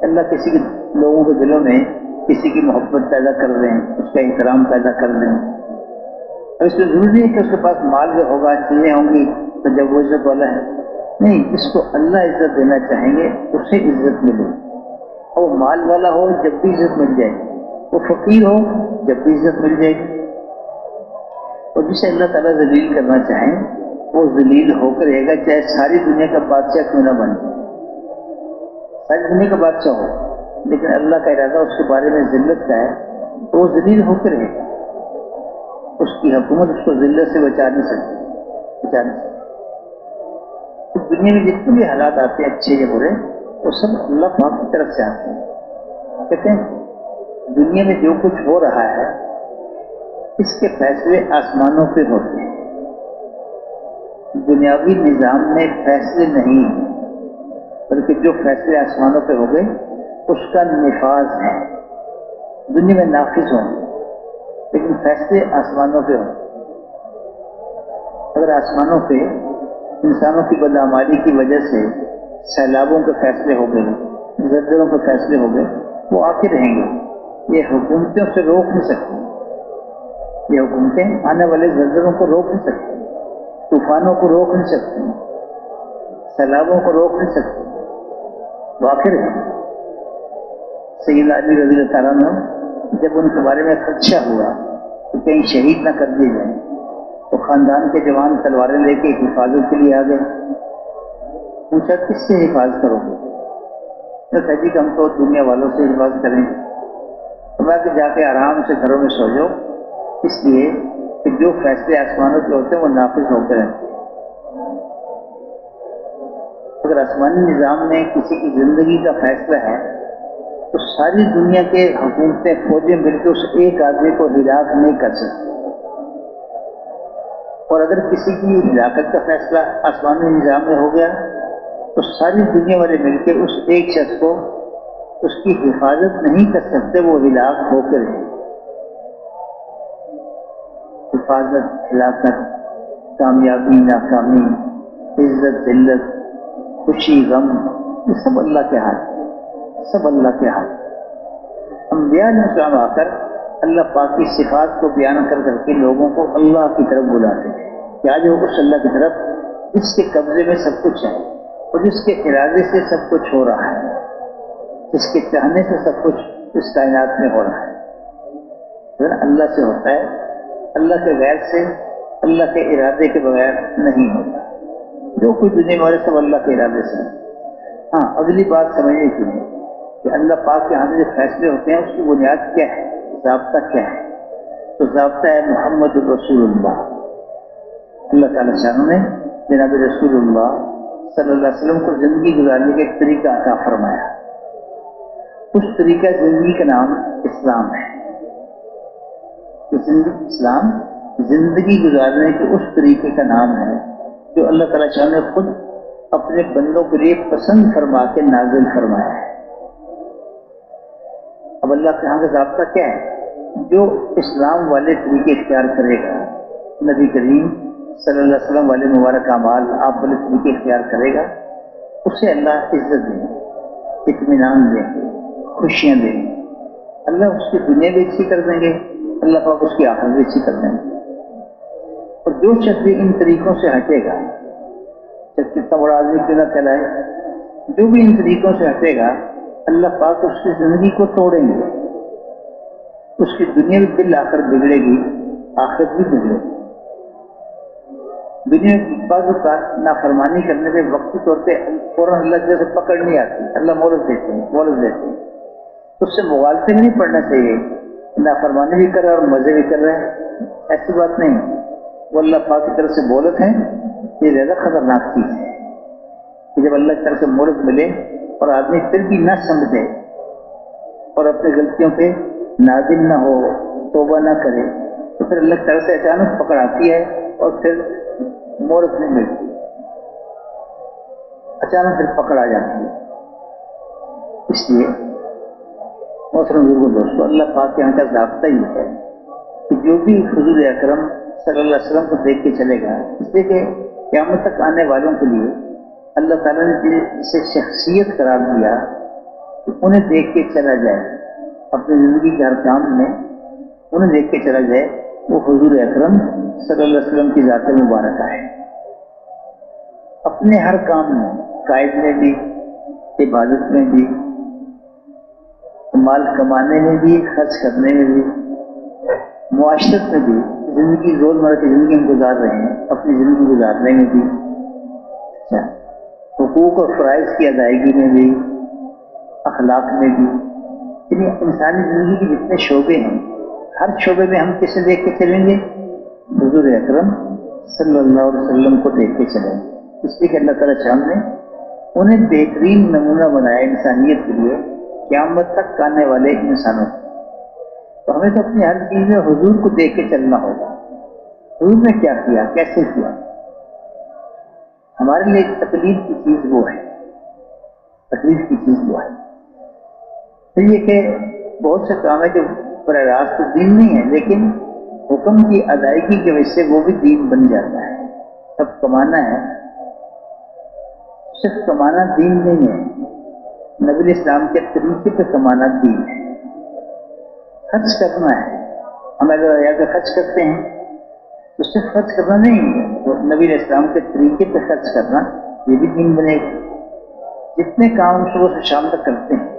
اللہ کسی کے لوگوں کے دلوں میں کسی کی محبت پیدا کر دیں، اس کا احترام پیدا کر دیں۔ اب اس میں ضروری ہے کہ اس کے پاس مال جو ہوگا، چیزیں ہوں گی تو جب وہ عزت والا ہے نہیں، جس کو اللہ عزت دینا چاہیں گے اسے عزت ملے۔ اور وہ مال والا ہو جب بھی عزت مل جائے گی، وہ فقیر ہو جب بھی عزت مل جائے گی۔ اور جسے اللہ تعالیٰ ذلیل کرنا چاہیں وہ ذلیل ہو کر رہے گا، چاہے ساری دنیا کا بادشاہ کیوں نہ بن جائے، ساری دنیا کا بادشاہ ہو، لیکن اللہ کا ارادہ اس کے بارے میں ذلت کا ہے تو وہ ذلیل ہو کر رہے گا۔ اس کی حکومت اس کو ذلت سے بچا نہیں سکتی۔ دنیا میں جتنے بھی حالات آتے ہیں اچھے یا برے، وہ سب اللہ پاک کی طرف سے آتے ہیں۔ کہتے ہیں دنیا میں جو کچھ ہو رہا ہے اس کے فیصلے آسمانوں پہ ہوتے ہیں، دنیاوی نظام میں فیصلے نہیں، بلکہ جو فیصلے آسمانوں پہ ہو گئے اس کا نفاذ ہے۔ دنیا میں نافذ ہوں گے لیکن فیصلے آسمانوں پہ ہوں گے۔ اگر آسمانوں پہ انسانوں کی بدعمالی کی وجہ سے سیلابوں کے فیصلے ہو گئے، زلزلوں کے فیصلے ہو گئے، وہ آتے رہیں گے۔ یہ حکومتیں اسے روک نہیں سکتی، یہ حکومتیں آنے والے زلزلوں کو روک نہیں سکتی، طوفانوں کو روک نہیں سکتی، سیلابوں کو روک نہیں سکتی، وہ آخر ہے۔ سیدنا علی رضی اللہ تعالیٰ عنہ جب ان کے بارے میں خدشہ ہوا کہ کہیں شہید نہ کر دیے جائیں تو خاندان کے جوان تلواریں لے کے حفاظت کے لیے آ گئے۔ پوچھا کس سے حفاظت کرو گے؟ تو کہا جی کہ ہم تو دنیا والوں سے حفاظت کریں گے۔ تو میں کہ جا کے آرام سے گھروں میں سو جاؤ، اس لیے کہ جو فیصلے آسمانوں کے ہوتے ہیں وہ نافذ ہو کر رہتے ہیں۔ اگر آسمانی نظام میں کسی کی زندگی کا فیصلہ ہے تو ساری دنیا کے حکومتیں، فوجیں مل کے اس ایک آدمی کو ہلاک نہیں کر سکتی۔ اور اگر کسی کی ہلاکت کا فیصلہ آسمانی نظام میں ہو گیا تو ساری دنیا والے مل کے اس ایک شخص کو اس کی حفاظت نہیں کر سکتے، وہ ہلاک ہو کر ہے۔ حفاظت، ہلاکت، کامیابی، ناکامی، عزت، ذلت، خوشی، غم، یہ سب اللہ کے ہاتھ ہے، سب اللہ کے ہاتھ۔ انبیاء علیہ السلام آ کر اللہ پاک کی صفات کو بیان کر کر کے لوگوں کو اللہ کی طرف بلاتے تھے کہ آج وہ اس اللہ کی طرف جس کے قبضے میں سب کچھ ہے اور جس کے ارادے سے سب کچھ ہو رہا ہے، جس کے چاہنے سے سب کچھ اس کائنات میں ہو رہا ہے۔ اللہ سے ہوتا ہے، اللہ کے غیر سے، اللہ کے ارادے کے بغیر نہیں ہوتا۔ جو کچھ دنیا میں سب اللہ کے ارادے سے ہے۔ ہاں، اگلی بات سمجھنے کی ہے کہ اللہ پاک کے ہاں سے جو فیصلے ہوتے ہیں اس کی بنیاد کیا ہے، ضابطہ کیا ہے؟ تو ضابطہ ہے محمد الرسول اللہ۔ اللہ تعالیٰ شان نے جناب رسول اللہ صلی اللہ علیہ وسلم کو زندگی گزارنے کا ایک طریقہ عطا فرمایا۔ اس طریقہ زندگی کا نام اسلام ہے۔ اسلام زندگی گزارنے کے اس طریقے کا نام ہے جو اللہ تعالیٰ شاہ نے خود اپنے بندوں کے لیے پسند فرما کے نازل فرمایا ہے۔ اب اللہ کے یہاں کا ضابطہ کیا ہے؟ جو اسلام والے طریقے اختیار کرے گا، نبی کریم صلی اللہ علیہ وسلم والے مبارک اعمال، آپ والے طریقے اختیار کرے گا، اسے اللہ عزت دیں گے، اطمینان دیں گے، خوشیاں دیں گے۔ اللہ اس کی دنیا بھی اچھی کر دیں گے، اللہ پاک اس کی آخرت بھی اچھی کر دیں گے۔ اور جو شخص بھی ان طریقوں سے ہٹے گا، چاہے کتنا بڑا آدمی کیوں نہ کہلائے، جو بھی ان طریقوں سے ہٹے گا اللہ پاک اس کی زندگی کو توڑیں گے، اس کی دنیا بھی بالآخر بگڑے گی، آخرت بھی بگڑے گی۔ دنیا میں بعض اوقات نافرمانی کرنے کے وقتی طور پہ فوراً اللہ کی طرف سے پکڑ نہیں آتی، اللہ مہلت دیتے ہیں، تو اس سے مغالطے میں نہیں پڑنا چاہیے، نافرمانی بھی کر رہا ہے اور مزے بھی کر رہا ہے، ایسی بات نہیں ہے۔ وہ اللہ پاک کی طرف سے مہلت ہے، یہ زیادہ خطرناک چیز ہے کہ جب اللہ کی طرف سے مہلت ملے اور آدمی پھر بھی نہ سمجھے اور اپنی غلطیوں پہ نادم نہ ہو، توبہ نہ کرے، تو پھر اللہ کی طرف سے اچانک پکڑ آتی ہے اور پھر مہلت نہیں ملتی، اچانک پھر پکڑ آ جاتی ہے۔ اس لیے محترم بزرگوں، دوستو، اللہ پاک کے یہاں کا ضابطہ یہ ہے کہ جو بھی حضور اکرم صلی اللہ علیہ وسلم کو دیکھ کے چلے گا، اس لیے کہ قیامت تک آنے والوں کے لیے اللہ تعالیٰ نے جسے شخصیت قرار دیا کہ انہیں دیکھ کے چلا جائے، اپنی زندگی کے ہر کام میں انہیں دیکھ کے چلا جائے، وہ حضور اکرم صلی اللہ علیہ وسلم کی ذات مبارکہ ہے۔ اپنے ہر کام میں، قائد میں بھی، عبادت میں بھی، مال کمانے میں بھی، خرچ کرنے میں بھی، معاشرت میں بھی، زندگی روزمرہ کی زندگی ہم گزار رہے ہیں، اپنی زندگی گزارنے میں بھی، حقوق اور فرائض کی ادائیگی میں بھی، اخلاق میں بھی، یعنی انسانی زندگی کے جتنے شعبے ہیں، ہر شعبے میں ہم کسے دیکھ کے چلیں گے؟ حضور اکرم صلی اللہ علیہ وسلم کو دیکھ کے چلیں گے۔ اس لیے کہ اللہ تعالیٰ شان نے انہیں بہترین نمونہ بنایا انسانیت کے لیے، قیامت تک آنے والے انسانوں کو۔ تو ہمیں تو اپنی ہر چیز میں حضور کو دیکھ کے چلنا ہوگا، حضور نے کیا کیا، کیسے کیا۔ ہمارے لیے تکلیف کی چیز وہ ہے، تکلیف کی چیز وہ ہے۔ پھر یہ کہ بہت سے کام ہے جو براہ راست دین نہیں ہے، لیکن حکم کی ادائیگی کی وجہ سے وہ بھی دین بن جاتا ہے۔ اب کمانا ہے، صرف کمانا دین نہیں ہے، نبی اسلام کے طریقے پہ کمانا دین ہے۔ خرچ کرنا ہے، ہم اگر یا خرچ کرتے ہیں تو صرف خرچ کرنا نہیں ہے، تو نبی اسلام کے طریقے پہ خرچ کرنا یہ بھی دین بنے گا۔ جتنے کام ہم صبح سے شام تک کرتے ہیں،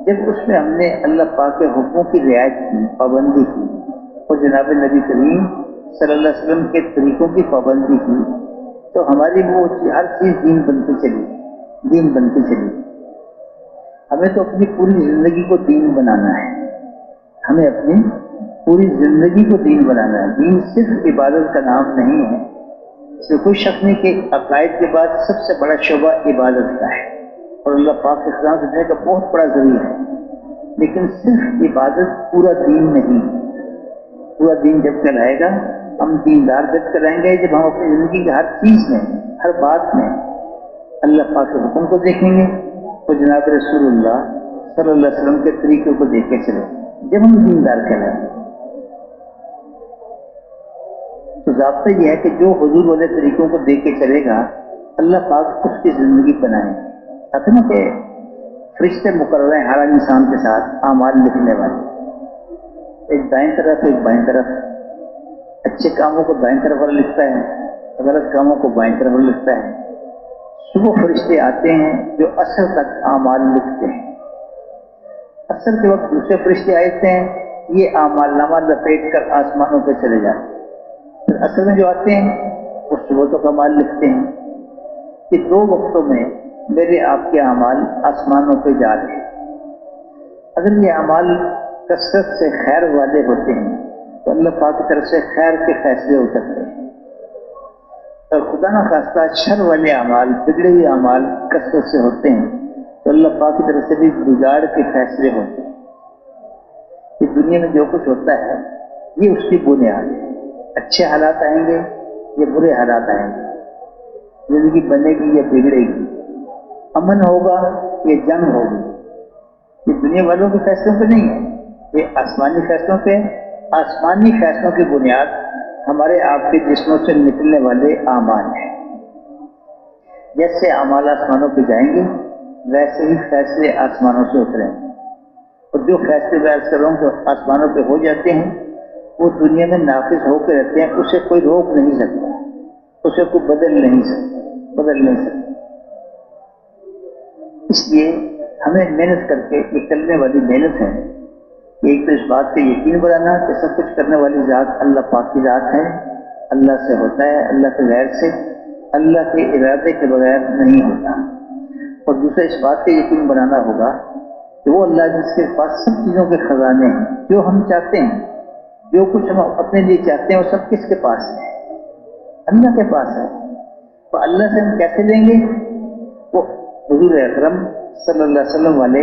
جب اس میں ہم نے اللہ پاک کے حکموں کی رعایت کی، پابندی کی، اور جناب نبی کریم صلی اللہ علیہ وسلم کے طریقوں کی پابندی کی، تو ہماری وہ ہر چیز دین بنتی چلی، دین بنتی چلی۔ ہمیں تو اپنی پوری زندگی کو دین بنانا ہے، ہمیں اپنی پوری زندگی کو دین بنانا ہے۔ دین صرف عبادت کا نام نہیں ہے، اس میں کوئی شک نہیں کہ عقائد کے بعد سب سے بڑا شعبہ عبادت کا ہے، اور اللہ پاک کے خلاف دینے کا بہت بڑا ذریعہ ہے، لیکن صرف عبادت پورا دین نہیں۔ پورا دین جب کہلائے گا، ہم دیندار جب کرائیں گے جب ہم اپنی زندگی کی ہر چیز میں، ہر بات میں اللہ پاک کے حکم کو دیکھیں گے تو جناب رسول اللہ صلی اللہ علیہ وسلم کے طریقے کو دیکھ کے چلیں جب ہم دیندار کہلائیں گے۔ تو ضابطہ یہ ہے کہ جو حضور والے طریقوں کو دیکھ کے چلے گا اللہ پاک اس کی زندگی بنائیں گے۔ کہتے نا کہ فرشتے مقرر ہیں ہر انسان کے ساتھ اعمال لکھنے والے، ایک دائیں طرف ایک بائیں طرف، اچھے کاموں کو دائیں طرف والا لکھتا ہے، غلط کاموں کو بائیں طرف والا لکھتا ہے۔ صبح فرشتے آتے ہیں جو عصر تک اعمال لکھتے ہیں، عصر کے وقت دوسرے فرشتے آتے ہیں، یہ اعمال نامہ لپیٹ کر آسمانوں پہ چلے جاتے ہیں۔ پھر عصر میں جو آتے ہیں وہ صبح تک اعمال لکھتے ہیں۔ کہ دو وقتوں میں میرے آپ کے اعمال آسمانوں پہ جا رہے ہیں۔ اگر یہ اعمال کثرت سے خیر والے ہوتے ہیں تو اللہ پاک کی طرف سے خیر کے فیصلے اترتے ہیں، اور خدا نہ خواستہ شر والے اعمال، بگڑے ہوئے اعمال کثرت سے ہوتے ہیں تو اللہ پاک کی طرف سے بھی بگاڑ کے فیصلے ہوتے ہیں۔ کہ دنیا میں جو کچھ ہوتا ہے یہ اس کی بنیاد ہے، اچھے حالات آئیں گے یا برے حالات آئیں گے، زندگی بنے گی یا بگڑے گی، امن ہوگا یا جنگ ہوگی، یہ دنیا والوں کے فیصلوں پہ نہیں ہے، یہ آسمانی فیصلوں پہ۔ آسمانی فیصلوں کی بنیاد ہمارے آپ کے جسموں سے نکلنے والے اعمال ہیں۔ جیسے اعمال آسمانوں پہ جائیں گے ویسے ہی فیصلے آسمانوں سے اتریں گے، اور جو فیصلے میں عرض کر رہا ہوں کہ آسمانوں پہ ہو جاتے ہیں وہ دنیا میں نافذ ہو کے رہتے ہیں، اسے کوئی روک نہیں سکتا، اسے کوئی بدل نہیں سکتا۔ اس لیے ہمیں محنت کر کے یہ کرنے والی محنت ہے کہ ایک تو اس بات کا یقین بنانا کہ سب کچھ کرنے والی ذات اللہ پاک کی ذات ہے، اللہ سے ہوتا ہے، اللہ کے غیر سے، اللہ کے ارادے کے بغیر نہیں ہوتا۔ اور دوسرا اس بات کا یقین بنانا ہوگا کہ وہ اللہ جس کے پاس سب چیزوں کے خزانے ہیں، جو ہم چاہتے ہیں، جو کچھ ہم اپنے لیے چاہتے ہیں وہ سب کس کے پاس ہے؟ اللہ کے پاس ہے۔ تو اللہ سے ہم کیسے لیں گے؟ وہ حضور اکرم صلی اللہ علیہ وسلم والے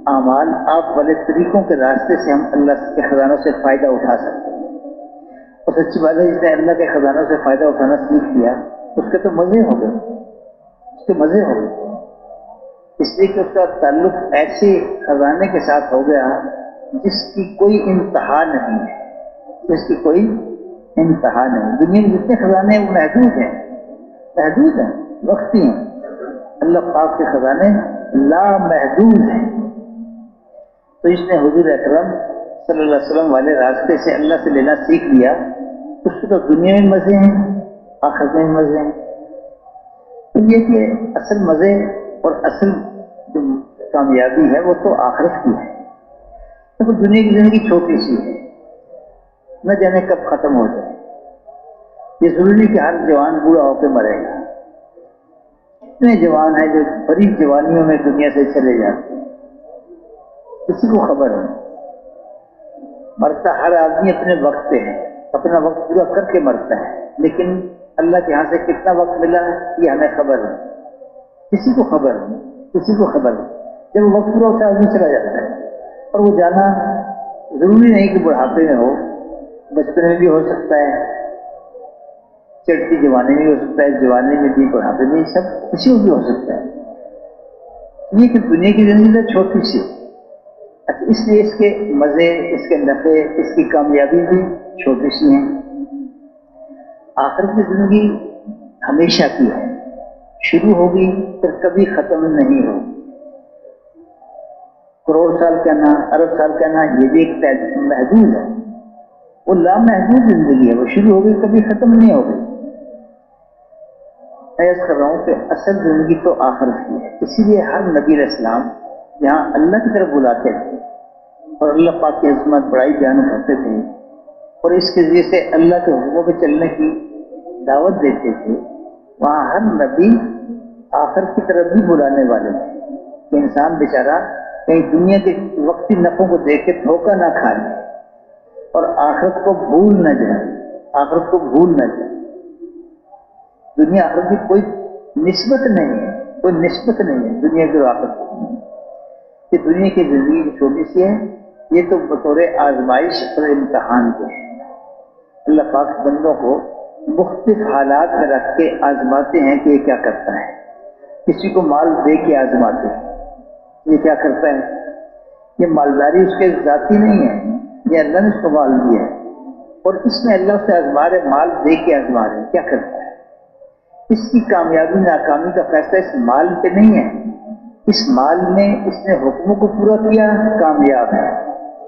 اعمال، آپ والے طریقوں کے راستے سے ہم اللہ کے خزانوں سے فائدہ اٹھا سکتے ہیں۔ اور سچی بات ہے جس نے اللہ کے خزانوں سے فائدہ اٹھانا سیکھ لیا اس کے تو مزے ہو گئے، اس کے مزے ہو گئے، اس لیے کہ اس کا تعلق ایسے خزانے کے ساتھ ہو گیا جس کی کوئی انتہا نہیں ہے، جس کی کوئی انتہا نہیں۔ دنیا میں جتنے خزانے ہیں وہ محدود ہیں، وقتی ہیں۔ اللہ پاک کے خزانے لامحدود ہیں۔ تو اس نے حضور اکرم صلی اللہ علیہ وسلم والے راستے سے اللہ سے لینا سیکھ لیا، اس کو تو دنیا میں مزے ہیں، آخرت میں مزے ہیں۔ تو یہ کہ اصل مزے اور اصل جو کامیابی ہے وہ تو آخرت کی ہے۔ تو دنیا کی زندگی چھوٹی سی ہے، نہ جانے کب ختم ہو جائے۔ یہ ضروری نہیں کہ ہر جوان بوڑھا ہو کے مرے گا، اتنے جوان ہیں جو بڑی جوانیوں میں دنیا سے چلے جاتے ہیں، کسی کو خبر ہے۔ مرتا ہر آدمی اپنے وقت پہ ہے، اپنا وقت پورا کر کے مرتا ہے، لیکن اللہ کے ہاں سے کتنا وقت ملا یہ ہمیں خبر ہے، کسی کو خبر نہیں، کسی کو خبر نہیں۔ جب وقت پورا ہوتا ہے آدمی چلا جاتا ہے، اور وہ جانا ضروری نہیں کہ بڑھاپے میں ہو، بچپن میں بھی ہو سکتا ہے، چڑھتی جوانی میں بھی ہو سکتا ہے، جوانی میں بھی، بڑھاپے میں، سب کسی کو بھی ہو سکتا ہے۔ یہ کہ دنیا کی زندگی تو چھوٹی سی، اس لیے اس کے مزے، اس کے نفع، اس کی کامیابی بھی چھوٹی سی ہیں۔ آخرت کی زندگی ہمیشہ کی ہے، شروع ہوگی پھر کبھی ختم نہیں ہوگی۔ کروڑ سال کہنا، ارب سال کہنا یہ بھی ایک محدود ہے، وہ لامحدود زندگی ہے، وہ شروع ہوگی کبھی ختم نہیں ہوگی۔ میں عرض کر رہا ہوں کہ اصل زندگی تو آخرت کی ہے، اسی لیے ہر نبی علیہ السلام یہاں اللہ کی طرف بلاتے تھے اور اللہ پاک کی عظمت بڑائی بیان کرتے تھے، اور اس کے ذریعے سے اللہ کے حکموں پہ چلنے کی دعوت دیتے تھے۔ وہاں ہر نبی آخرت کی طرف بھی بلانے والے تھے کہ انسان بیچارہ کہیں دنیا کے وقتی نفعوں کو دیکھ کے دھوکہ نہ کھا لے اور آخرت کو بھول نہ جائے، آخرت کو بھول نہ جائے۔ دنیا آخرت کی کوئی نسبت نہیں ہے، کوئی نسبت نہیں ہے دنیا کی آخرت کی۔ کہ دنیا کی زندگی چھوٹی سی ہے، یہ تو بطور آزمائش اور امتحان کے ہیں۔ اللہ پاک بندوں کو مختلف حالات میں رکھ کے آزماتے ہیں کہ یہ کیا کرتا ہے۔ کسی کو مال دے کے آزماتے ہیں۔ یہ کیا کرتا ہے؟ یہ مالداری اس کے ذاتی نہیں ہے، یہ اللہ نے اس کو مال دیا ہے، اور اس میں اللہ سے آزما رہے، مال دے کے آزما رہے۔ کیا کرتا ہے؟ اس کی کامیابی ناکامی کا فیصلہ اس مال پہ نہیں ہے، اس مال میں اس نے حکموں کو پورا کیا، کامیاب ہے،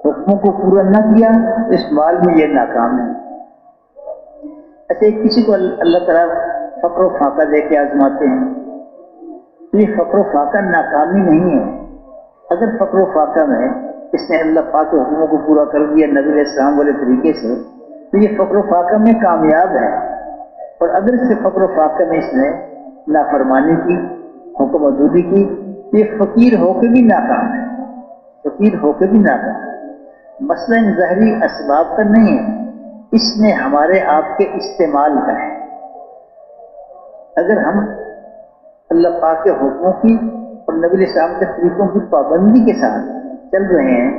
حکموں کو پورا نہ کیا، اس مال میں یہ ناکام ہے۔ ایسے کسی کو اللہ تعالیٰ فقر و فاقہ دے کے آزماتے ہیں، تو یہ فقر و فاقہ ناکامی نہیں ہے۔ اگر فقر و فاقہ میں اس نے اللہ پاک کے حکموں کو پورا کر دیا نبی علیہ السلام والے طریقے سے، تو یہ فقر و فاقہ میں کامیاب ہے۔ اور اگر اس سے فقر و فاقہ میں اس نے نافرمانی کی، حکم عدولی کی، تو یہ فقیر ہو کے بھی ناکام ہے، فقیر ہو کے بھی ناکام ہے۔ مسئلہ ان ظاہری اسباب کا نہیں ہے، اس میں ہمارے آپ کے استعمال کا ہے۔ اگر ہم اللہ پاک کے حکموں کی اور نبی علیہ السلام کے طریقوں کی پابندی کے ساتھ چل رہے ہیں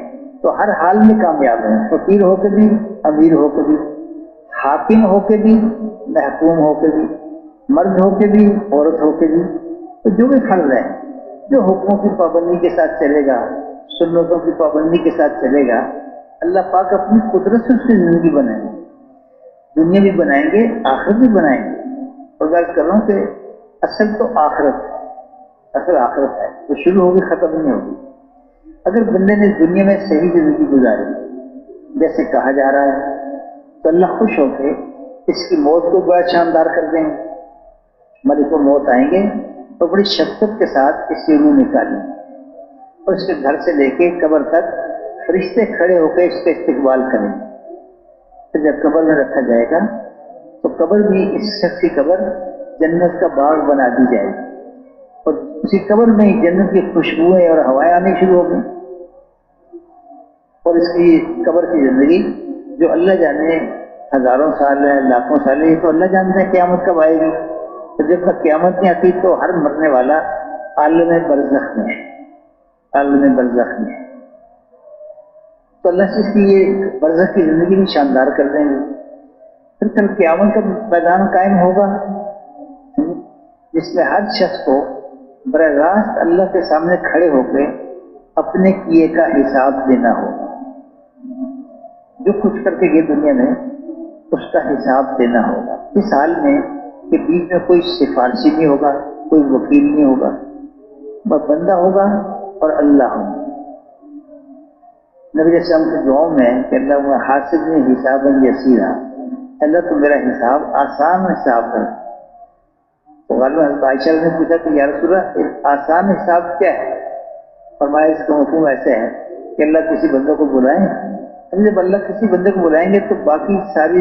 تو ہر حال میں کامیاب ہیں، فقیر ہو کے بھی، امیر ہو کے بھی، حاکم ہو کے بھی، محکوم ہو کے بھی، مرد ہو کے بھی، عورت ہو کے بھی۔ تو جو بھی فرض ہے، جو حکموں کی پابندی کے ساتھ چلے گا، سنتوں کی پابندی کے ساتھ چلے گا، اللہ پاک اپنی قدرت سے اس کی زندگی بنائیں گے، دنیا بھی بنائیں گے، آخرت بھی بنائیں گے۔ اور غرض کر رہا ہوں کہ اصل تو آخرت ہے، اصل آخرت ہے، تو شروع ہوگی ختم نہیں ہوگی۔ اگر بندے نے دنیا میں صحیح زندگی گزاری جیسے کہا جا رہا ہے، تو اللہ خوش ہو کے اس کی موت کو بڑا شاندار کر دیں گے۔ ملک الموت آئیں گے تو بڑی شفقت کے ساتھ اس کی روح نکالیں گے، اور اس کے گھر سے لے کے قبر تک فرشتے کھڑے ہو کے اس کا استقبال کریں گے۔ پھر جب قبر میں رکھا جائے گا تو قبر بھی اس شخص کی قبر جنت کا باغ بنا دی جائے گی، اور اسی قبر میں ہی جنت کی خوشبوئیں اور ہوائیں آنی شروع ہو گئی، اور اس کی قبر کی زندگی جو اللہ جانے ہزاروں سال ہے، لاکھوں سال ہے، یہ تو اللہ جانتا ہے قیامت کب آئے گی۔ تو جب تک قیامت نہیں آتی تو ہر مرنے والا عالم برزخ میں ہے، عالم برزخ میں ہے۔ تو اللہ سے اس کی یہ برزخ کی زندگی بھی شاندار کر دیں گے۔ پھر کل قیامت کا میدان قائم ہوگا جس میں ہر شخص کو براہ راست اللہ کے سامنے کھڑے ہو کے اپنے کیے کا حساب دینا ہوگا۔ جو کچھ کر کے گئے دنیا میں اس کا حساب دینا ہوگا، اس حال میں کہ بیچ میں کوئی سفارشی نہیں ہوگا، کوئی وکیل نہیں ہوگا، بس بندہ ہوگا اور اللہ ہوگا۔ نبی علیہ السلام کی دعاؤں میں کہ اللہ حاسبنی حسابا یسیرا، اللہ تو میرا حساب آسان حساب کر۔ تو غالباً حضرت عائشہ نے پوچھا کہ یا رسول اللہ آسان حساب کیا ہے؟ فرمایا اس کا مفہوم ایسے ہے کہ اللہ کسی بندے کو بلائیں، جب اللہ کسی بندے کو بلائیں گے تو باقی ساری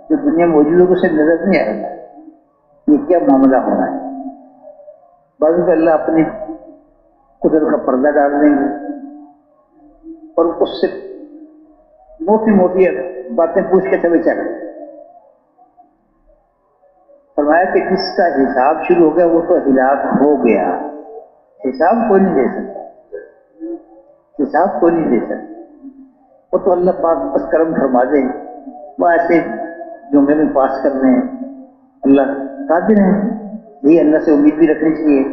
جو دنیا موجود ہے اسے نظر نہیں آئے گا یہ کیا معاملہ ہو رہا ہے۔ بعض میں اللہ اپنی قدرت کا پردہ ڈال دیں گے اور اس سے موٹی موٹی باتیں پوچھ کے چلے چلے۔ فرمایا کہ جس کا حساب شروع ہو گیا وہ تو ہلاک ہو گیا، حساب کوئی نہیں دے سکتا، حساب کوئی نہیں دے سکتا۔ وہ تو اللہ پاک بس کرم فرما دے، وہ ایسے جمعے میں پاس کر رہے ہیں، اللہ قادر ہیں۔ یہی اللہ سے امید بھی رکھنی چاہیے،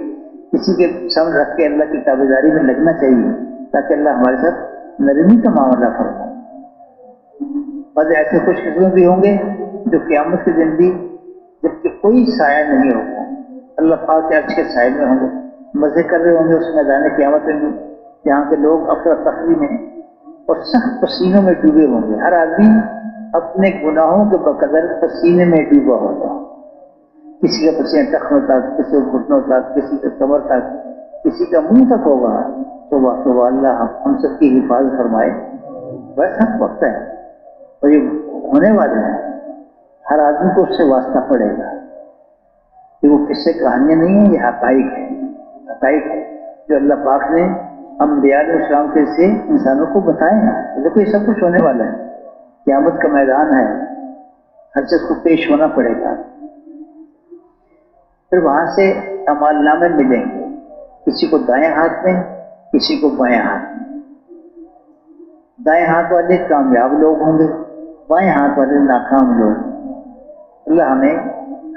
کسی کے سامنے رکھ کے اللہ کی تابعداری میں لگنا چاہیے تاکہ اللہ ہمارے ساتھ نرمی کا معاملہ فرمائے۔ بعض ایسے خوش قسمت بھی ہوں گے جو قیامت کے دن بھی جبکہ کوئی سایہ نہیں ہوگا اللہ پاک کے عرش کے سائے میں ہوں گے، مزے کر رہے ہوں گے اس میدان قیامت میں بھی، جہاں کے لوگ افراتفری میں اور سخت پسینوں میں ڈوبے ہوں گے۔ ہر آدمی اپنے گناہوں کے بقدر پسینے میں ڈوبا ہوگا، کسی کا پسینہ ٹخنوں تک، کسی کے گھٹنوں تک، کسی کا کمر تک، کسی کا منہ تک ہوگا۔ توبہ توبہ، اللہ ہم سب کی حفاظت فرمائے۔ بس حق وقت ہے اور یہ ہونے والے ہیں، ہر آدمی کو اس سے واسطہ پڑے گا کہ وہ کس سے کہانیاں نہیں ہیں، یہ حقائق ہے، حقائق ہے جو اللہ پاک نے انبیاء علیہ السلام کے سے انسانوں کو بتائے ہیں۔ دیکھو یہ سب کچھ ہونے والا ہے، قیامت کا میدان ہے، ہر چیز کو پیش ہونا پڑے گا۔ پھر وہاں سے اعمال نامے ملیں گے، کسی کو دائیں ہاتھ میں، کسی کو بائیں ہاتھ میں۔ دائیں ہاتھ والے کامیاب لوگ ہوں گے، بائیں ہاتھ والے ناکام لوگ۔ اللہ ہمیں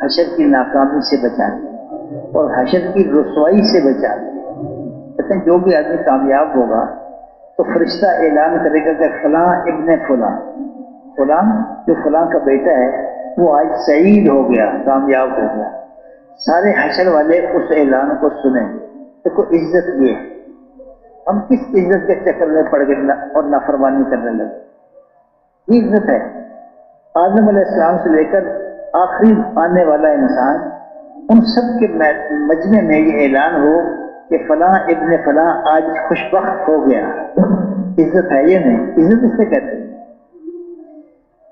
حشر کی ناکامی سے بچائے۔ اور حشر کی رسوائی سے بچا لے۔ کہتے ہیں جو بھی آدمی کامیاب ہوگا تو فرشتہ اعلان کرے گا کہ فلاں ابن فلاں، فلاں جو فلاں کا بیٹا ہے وہ آج سعید ہو گیا، کامیاب ہو گیا۔ سارے حشر والے اس اعلان کو سنیں گے۔ دیکھو عزت یہ ہے، ہم کس عزت کے چکر میں پڑ گئے اور نافرمانی کرنے لگے؟ یہ عزت ہے۔ آدم علیہ السلام سے لے کر آخری آنے والا انسان، ان سب کے مجمع میں یہ اعلان ہو کہ فلاں ابن فلاں آج خوشبخت ہو گیا۔ عزت ہے یہ نہیں، عزت اس سے کہتے ہیں۔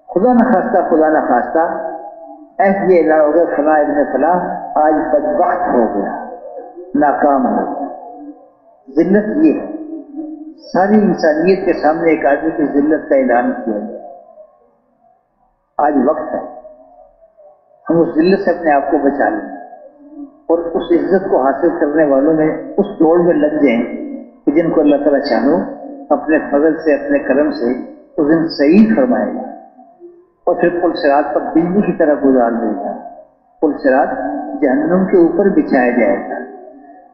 خدا نہ خواستہ ایسے یہ اعلان ہو گیا فلاں ابن فلاں آج بدبخت ہو گیا، ناکام ہو گیا۔ ذلت یہ ہے، ساری انسانیت کے سامنے ایک آدمی کی ذلت کا اعلان کیا گیا۔ آج وقت ہے ہم اس ذلت سے اپنے آپ کو بچا لیں اور اس عزت کو حاصل کرنے والوں میں اس دوڑ میں لگ جائیں کہ جن کو اللہ تعالیٰ چاہو اپنے فضل سے، اپنے کرم سے اس دن سعید فرمائے گا اور پھر پل صراط پر بجلی کی طرح گزار دے گا۔ پل صراط جہنم کے اوپر بچھایا جائے گا،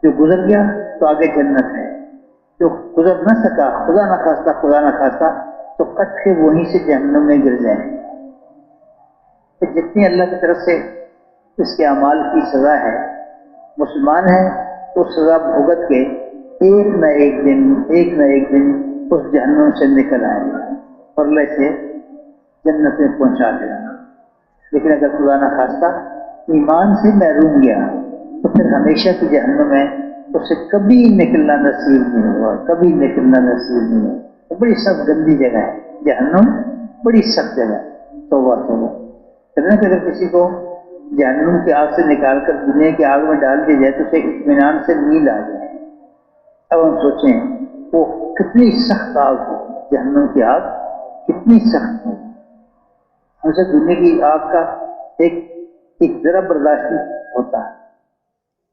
جو گزر گیا تو آگے جنت ہے، جو گزر نہ سکا خدا نہ خواستہ تو کٹ کے وہیں سے جہنم میں گر جائیں گے۔ کہ جتنی اللہ کی طرف سے اس کے اعمال کی سزا ہے، مسلمان ہے تو سزا بھگت کے ایک نہ ایک دن اس جہنم سے نکل آئے گا اور اللہ سے جنت میں پہنچا دے گا۔ لیکن اگر خدا نہ خواستہ ایمان سے محروم گیا تو پھر ہمیشہ کی جہنم ہے، اسے کبھی نکلنا نصیب نہیں ہوا، کبھی نکلنا نصیب نہیں ہوا۔ وہ بڑی سخت گندی جگہ ہے جہنم، بڑی سخت جگہ ہے۔ توبہ کہتے ہیں کہ اگر کسی کو جہنم کی آگ سے نکال کر دنیا کی آگ میں ڈال دیا جائے تو اسے اطمینان سے نیند آ جائے۔ اب ہم سوچیں وہ کتنی سخت آگ ہو، جہنم کی آگ کتنی سخت ہو۔ ہم سے دنیا کی آگ کا ایک ذرا برداشت ہوتا ہے،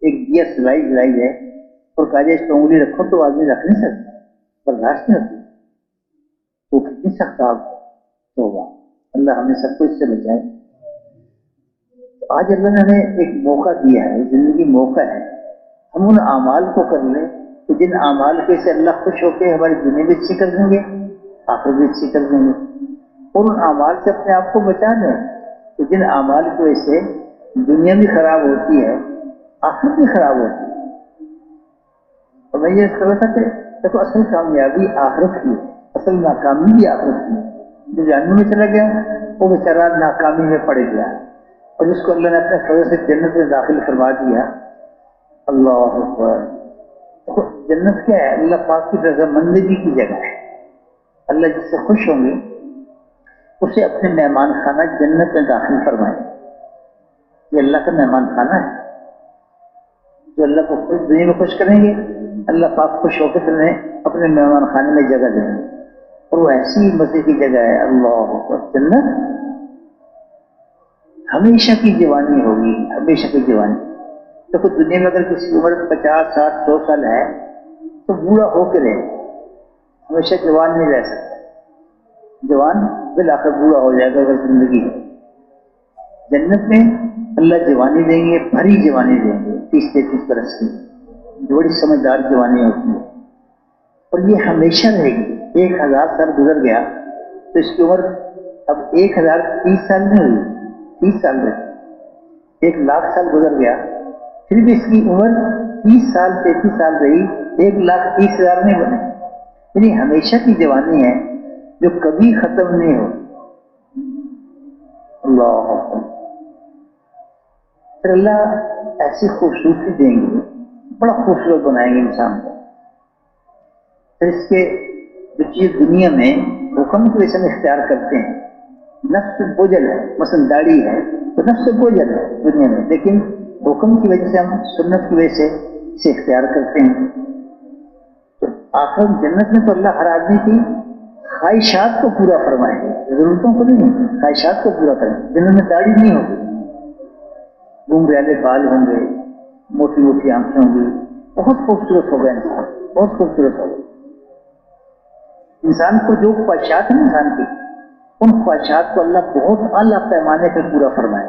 ایک دیا سلائی ہے اور کہا جائے اس پہ انگلی رکھو تو آدمی رکھ نہیں سکتا، برداشت نہیں ہوتی، وہ کتنی سخت آگ ہوگا۔ اللہ ہمیں سب کو اس سے بچائے۔ آج اللہ نے ہمیں ایک موقع دیا ہے، زندگی موقع ہے، ہم ان اعمال کو کر لیں کہ جن اعمال کے سے اللہ خوش ہو کے ہماری دنیا بھی اچھی کر دیں گے، آخرت بھی اچھی کر دیں گے، اور ان اعمال سے اپنے آپ کو بچا لیں کہ جن اعمال کی وجہ سے دنیا بھی خراب ہوتی ہے، آخرت بھی خراب ہوتی ہے۔ اور میں یہ کہہ رہا تھا کہ دیکھو اصل کامیابی آخرت کی ہے، اصل ناکامی بھی آخرت کی ہے۔ جو جہنم میں چلا گیا وہ بیچارہ ناکامی میں پڑ گیا، اور جس کو اللہ نے اپنے فضل سے جنت میں داخل فرما دیا، اللہ اکبر۔ تو جنت کیا ہے؟ اللہ پاک کی رضامندگی کی جگہ ہے۔ اللہ جس سے خوش ہوں گے اسے اپنے مہمان خانہ جنت میں داخل فرمائے۔ یہ اللہ کا مہمان خانہ ہے، جو اللہ کو خوش دنیا میں خوش کریں گے، اللہ پاک خوش ہو کے انہیں اپنے مہمان خانے میں جگہ دیں گے، اور وہ ایسی مزے کی جگہ ہے۔ اللہ اکبر۔ جنت ہمیشہ کی جوانی ہوگی، ہمیشہ کی جوانی۔ دیکھو دنیا میں اگر کسی کی عمر 50 60 100 سال ہے تو بوڑھا ہو کے رہے، ہمیشہ جوان نہیں رہ سکتا، جوان بالآخر بوڑھا ہو جائے گا اگر زندگی ہے۔ جنت میں اللہ جوانی دیں گے، بھری جوانی دیں گے، 30 33 برس کی، جو بڑی سمجھدار جوانی ہوتی ہے، اور یہ ہمیشہ رہے گی۔ 1000 سال گزر گیا تو اس کی عمر اب 1030 سال نہیں ہوئی، 30 سال رہی۔ 1,00,000 سال گزر گیا پھر بھی اس کی عمر 30 سال 33 سال رہی، 1,30,000 نہیں بنے۔ یعنی ہمیشہ کی جوانی ہے جو کبھی ختم نہیں ہو۔ اللہ اکبر۔ پھر اللہ ایسی خوبصورتی دیں گے، بڑا خوبصورت بنائیں گے انسان کو۔ پھر اس کے جو چیز دنیا میں حکم کی وجہ سے ہم اختیار کرتے ہیں، نفس بوجھل ہے، مثلا داڑھی ہے تو نفس بوجھل ہے دنیا میں، لیکن حکم کی وجہ سے ہم سنت کی وجہ سے اسے اختیار کرتے ہیں۔ تو آخر جنت میں تو اللہ ہر آدمی کی خواہشات کو پورا فرمائیں گے، ضرورتوں کو نہیں، خواہشات کو پورا کریں گے۔ جنت میں داڑھی نہیں ہوگی، گھنگریالے بال ہوں گے، موٹی موٹی آنکھیں ہوں گی، بہت خوبصورت ہوگا انسان، بہت خوبصورت ہوگا انسان کو۔ جو خواہشات ہیں انسان کی، ان خواہشات کو اللہ بہت اعلیٰ پیمانے پہ پورا فرمائے۔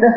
10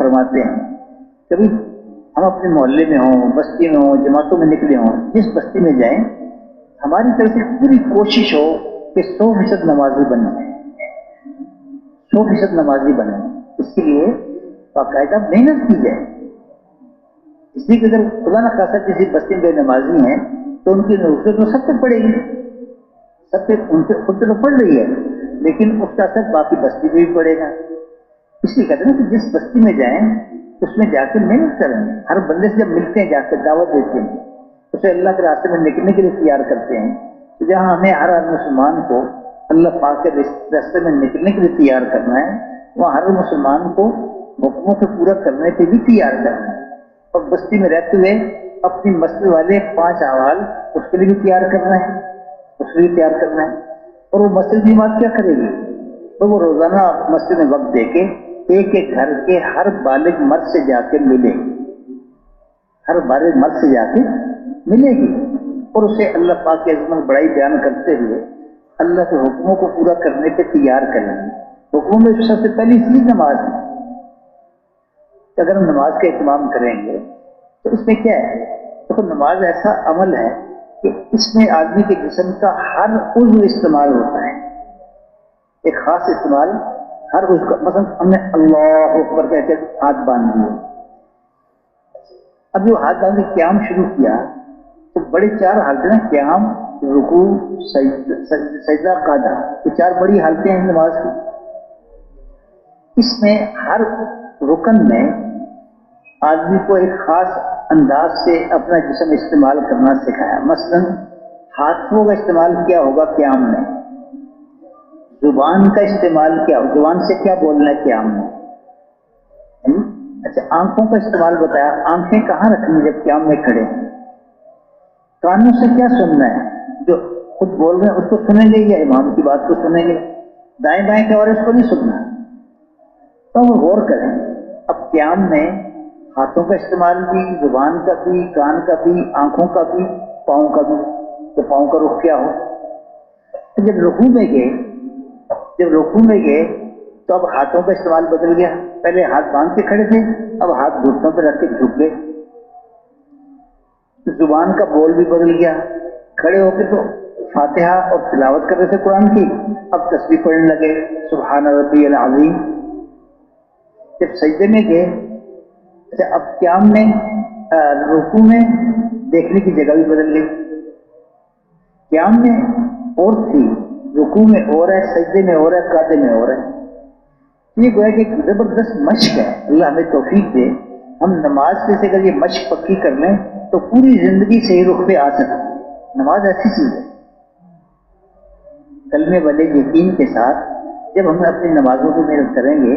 فرماتے ہیں کبھی ہم اپنے محلے میں ہوں، بستی میں ہوں، جماعتوں میں نکلے ہوں، جس بستی میں جائیں ہماری طرف سے پوری کوشش ہو کہ 100% نمازی بنیں، 100% نمازی بنیں۔ اس کے لیے باقاعدہ محنت کی جائے۔ اس لیے کہ اگر خدا نہ خاصہ کسی بستی میں بے نمازی ہیں تو ان کی نوبت تو سب پہ پڑے گی، سب پہ ان پہ خود تو پڑ رہی ہے، لیکن اس کا اثر باقی بستی پہ بھی پڑے گا۔ اس لیے کہتے ہیں کہ جس بستی میں جائیں اس میں جا کے محنت کریں، ہر بندے سے جب ملتے ہیں جا کے دعوت دیتے ہیں، اسے اللہ کے راستے میں نکلنے کے لیے تیار کرتے ہیں، تو جہاں ہمیں ہر مسلمان کو اللہ پاک کے راستے میں نکلنے کے لیے تیار کرنا ہے، وہاں ہر مسلمان کو حکموں کو پورا کرنے کے بھی تیار کرنا ہے۔ اور بستی میں رہتے ہوئے اپنی مسجد والے 5 اعمال اس کے لیے بھی تیار کرنا ہے، اس کے لیے تیار کرنا ہے۔ اور وہ مسجد کی بات کیا کرے گی؟ تو وہ روزانہ مسجد میں وقت دے کے ایک ایک گھر کے ہر بالغ مرد سے جا کے ملے گی، ہر بالغ مرد سے جا کے ملے گی، اور اسے اللہ پاک کی عظمت بڑائی بیان کرتے ہوئے اللہ کے حکموں کو پورا کرنے کے تیار کریں گے۔ حکموں میں سب سے پہلی چیز نماز ہے۔ اگر ہم نماز کا اہتمام کریں گے تو اس میں کیا ہے؟ تو نماز ایسا عمل ہے کہ اس میں آدمی کے جسم کا ہر عضو استعمال ہوتا ہے، ایک خاص استعمال ہر عضو کا۔ مثلا ہم نے اللہ اکبر کہہ کے ہاتھ باندھ دیے، اب جو ہاتھ باندھ کے قیام شروع کیا تو بڑے 4 حالتیں ہیں، قیام، رکوع، سجدہ، قعدہ، یہ 4 بڑی حالتیں ہیں نماز کی۔ اس میں ہر رکن میں آدمی کو ایک خاص انداز سے اپنا جسم استعمال کرنا سکھایا۔ مثلا ہاتھوں کا استعمال کیا ہوگا قیام میں، زبان کا استعمال کیا، زبان سے کیا بولنا ہے قیام میں۔ اچھا، آنکھوں کا استعمال بتایا، آنکھیں کہاں رکھنی جب قیام میں کھڑے ہیں۔ کانوں سے کیا سننا ہے، جو خود بول رہے ہیں اس کو سنیں گے یا امام کی بات کو سنیں گے؟ دائیں بائیں کے اور اس کو نہیں سننا، تو ہم غور کریں۔ اب قیام میں ہاتھوں کا استعمال بھی، زبان کا بھی، کان کا بھی، آنکھوں کا بھی، پاؤں کا بھی، تو پاؤں کا رخ کیا ہو۔ تو جب رکوع میں گئے تو اب ہاتھوں کا استعمال بدل گیا، پہلے ہاتھ باندھ کے کھڑے تھے، اب ہاتھ گھٹنوں پہ رکھ کے جھک گئے۔ زبان کا بول بھی بدل گیا، کھڑے ہو کے تو فاتحہ اور تلاوت کر رہے تھے قرآن کی، اب تسبیح پڑھنے لگے، سبحان ربی العظیم۔ جب سجدے میں گئے، اچھا اب قیام میں رکوع میں دیکھنے کی جگہ بھی بدل گئی، قیام میں اور تھی، رکوع میں اور ہے، سجدے میں اور ہے، قعدے میں اور ہے۔ یہ گویا کہ ایک زبردست مشق ہے، اللہ ہمیں توفیق دے ہم نماز سے اگر یہ مشق پکی کر لیں تو پوری زندگی صحیح رخ پہ آ سکتی ہے۔ نماز ایسی چیز ہے، کلمے والے یقین کے ساتھ جب ہم اپنی نمازوں کو محنت کریں گے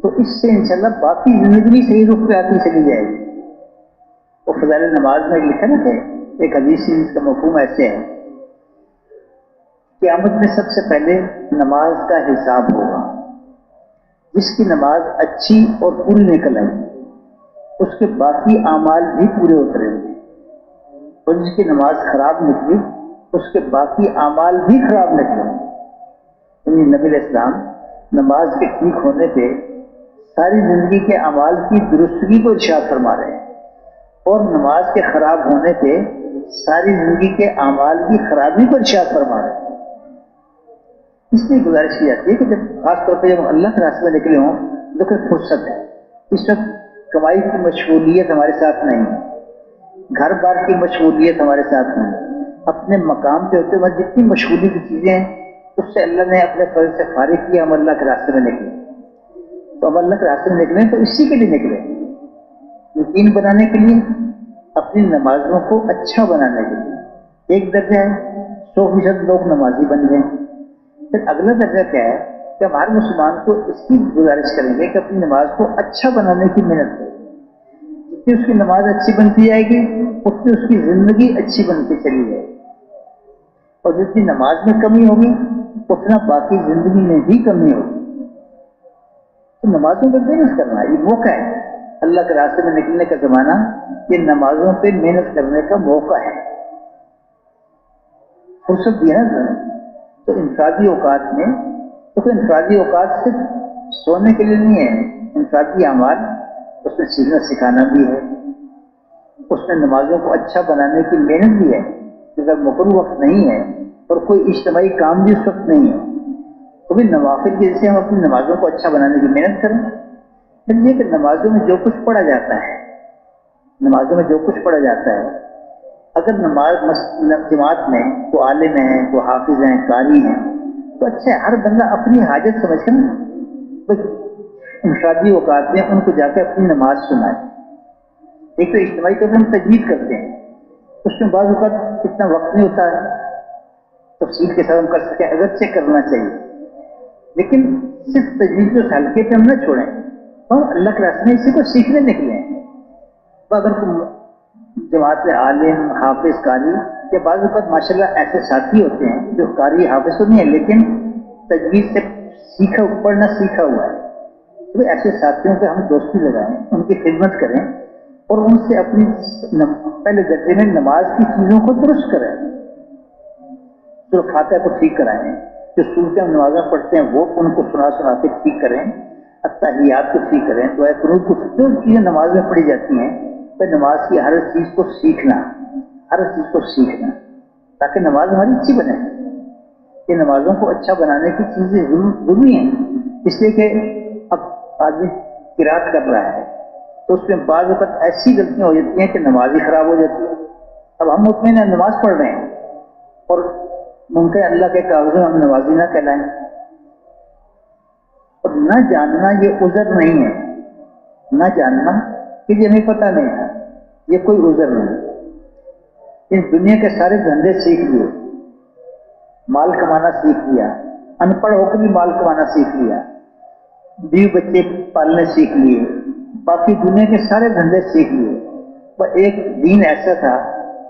تو اس سے انشاءاللہ باقی زندگی بھی صحیح رخ پہ آتی چلی جائے گی۔ وہ فضائل نماز میں لکھا نا کہ ایک حدیث کا مفہوم ایسے ہے، قیامت میں سب سے پہلے نماز کا حساب ہوگا، جس کی نماز اچھی اور پوری نکل آئی اس کے باقی اعمال بھی پورے اتریں گے، اور جس کی نماز خراب نکلی اس کے باقی اعمال بھی خراب نکلیں گے۔ یعنی نبی علیہ السلام نماز کے ٹھیک ہونے پہ ساری زندگی کے اعمال کی درستگی کو ارشاد فرما رہے ہیں، اور نماز کے خراب ہونے پہ ساری زندگی کے اعمال کی خرابی کو ارشاد فرما رہے ہیں۔ اس لیے گزارش کی جاتی ہے کہ جب خاص طور پہ جب اللہ کے راستے میں نکلے ہوں تو کوئی فرصت ہے، اس وقت کمائی کی مشغولیت ہمارے ساتھ نہیں ہے، گھر بار کی مشغولیت ہمارے ساتھ نہیں ہے، اپنے مقام پہ ہوتے ہوئے جتنی مشغولی کی چیزیں ہیں اس سے اللہ نے اپنے فرض سے فارغ کیا، ہم اللہ کے راستے میں نکلے، تو ہم اللہ کے راستے میں نکلیں تو اسی کے لیے نکلے، یقین بنانے کے لیے، اپنی نمازوں کو اچھا بنانے کے لیے۔ ایک درجہ ہے 100% لوگ نمازی بن جائیں، پھر اگلا درجہ کیا ہے کہ ہم ہر مسلمان کو اس کی گزارش کریں گے کہ اپنی نماز کو اچھا بنانے کی محنت کریں، جتنی اس کی نماز اچھی بنتی جائے گی اتنی اس کی زندگی اچھی بنتی چلی جائے گی، اور جتنی نماز میں کمی ہوگی اتنا باقی زندگی میں بھی کمی ہوگی۔ تو نمازوں پہ محنت کرنا یہ موقع ہے، اللہ کے راستے میں نکلنے کا زمانہ یہ نمازوں پہ محنت کرنے کا موقع ہے، فرصت دی ہے نا۔ تو انفرادی اوقات میں تو انفرادی اوقات صرف سونے کے لیے نہیں ہے، انفرادی اعمال اس میں سیکھنا سکھانا بھی ہے، اس میں نمازوں کو اچھا بنانے کی محنت بھی ہے، کہ اگر مقرر وقت نہیں ہے اور کوئی اجتماعی کام بھی اس وقت نہیں ہے تو بھی نوافل کی جیسے ہم اپنی نمازوں کو اچھا بنانے کی محنت کریں۔ پھر یہ کہ نمازوں میں جو کچھ پڑھا جاتا ہے، نمازوں میں جو کچھ پڑھا جاتا ہے، اگر جماعت میں کوئی عالم ہیں، کوئی حافظ ہیں، قاری ہیں، تو اچھا ہے ہر بندہ اپنی حاجت سمجھ کر انفرادی اوقات میں ان کو جا کے اپنی نماز سنائے۔ ایک تو اجتماعی طور پر ہم تجوید کرتے ہیں، اس میں بعض اوقات اتنا وقت نہیں ہوتا ہے تفصیل کے ساتھ ہم کر سکیں، اگرچہ کرنا چاہیے، لیکن صرف تجوید کو ہلکے پہ ہم نہ چھوڑیں، ہم اللہ کے راستے میں اسی کو سیکھنے نکلے ہیں۔ تو اگر جماعت میں عالم، حافظ، قاری، یا بعض اوقات ماشاءاللہ ایسے ساتھی ہوتے ہیں جو قاری حافظ تو نہیں ہے لیکن تجوید سے پڑھنا سیکھا ہوا ہے، تو ایسے ساتھیوں پہ ہم دوستی لگائیں، ان کی خدمت کریں اور ان سے اپنی پہلے درجے میں نماز کی چیزوں کو درست کریں، جو فاتحہ کو ٹھیک کرائیں، جو صورتیں ہم نمازیں پڑھتے ہیں وہ ان کو سنا کے ٹھیک کریں، التحیات کو ٹھیک کریں، دعائے قنوت کو، جو چیزیں نماز میں پڑھی جاتی ہیں پھر نماز کی ہر چیز کو سیکھنا، تاکہ نماز ہماری اچھی بنے۔ یہ نمازوں کو اچھا بنانے کی چیزیں ضروری ہیں، اس لیے کہ اب آدمی قرات کر رہا ہے تو اس میں بعض وقت ایسی غلطیاں ہو جاتی ہیں کہ نماز ہی خراب ہو جاتی ہے۔ اب ہم مطمئن نماز پڑھ رہے ہیں اور ممکن اللہ کے کاغذوں میں ہم نمازی نہ کہلائیں، اور نہ جاننا یہ عذر نہیں ہے، نہ جاننا کہ یہ ہمیں پتہ نہیں ہے، یہ کوئی عذر نہیں ہے۔ اس دنیا کے سارے دھندے سیکھ لیے، مال کمانا سیکھ لیا، ان پڑھ ہو کے بھی مال کمانا سیکھ لیا، بیوی بچے پالنے سیکھ لیے، باقی دنیا کے سارے دھندے سیکھ لیے، پر ایک دین ایسا تھا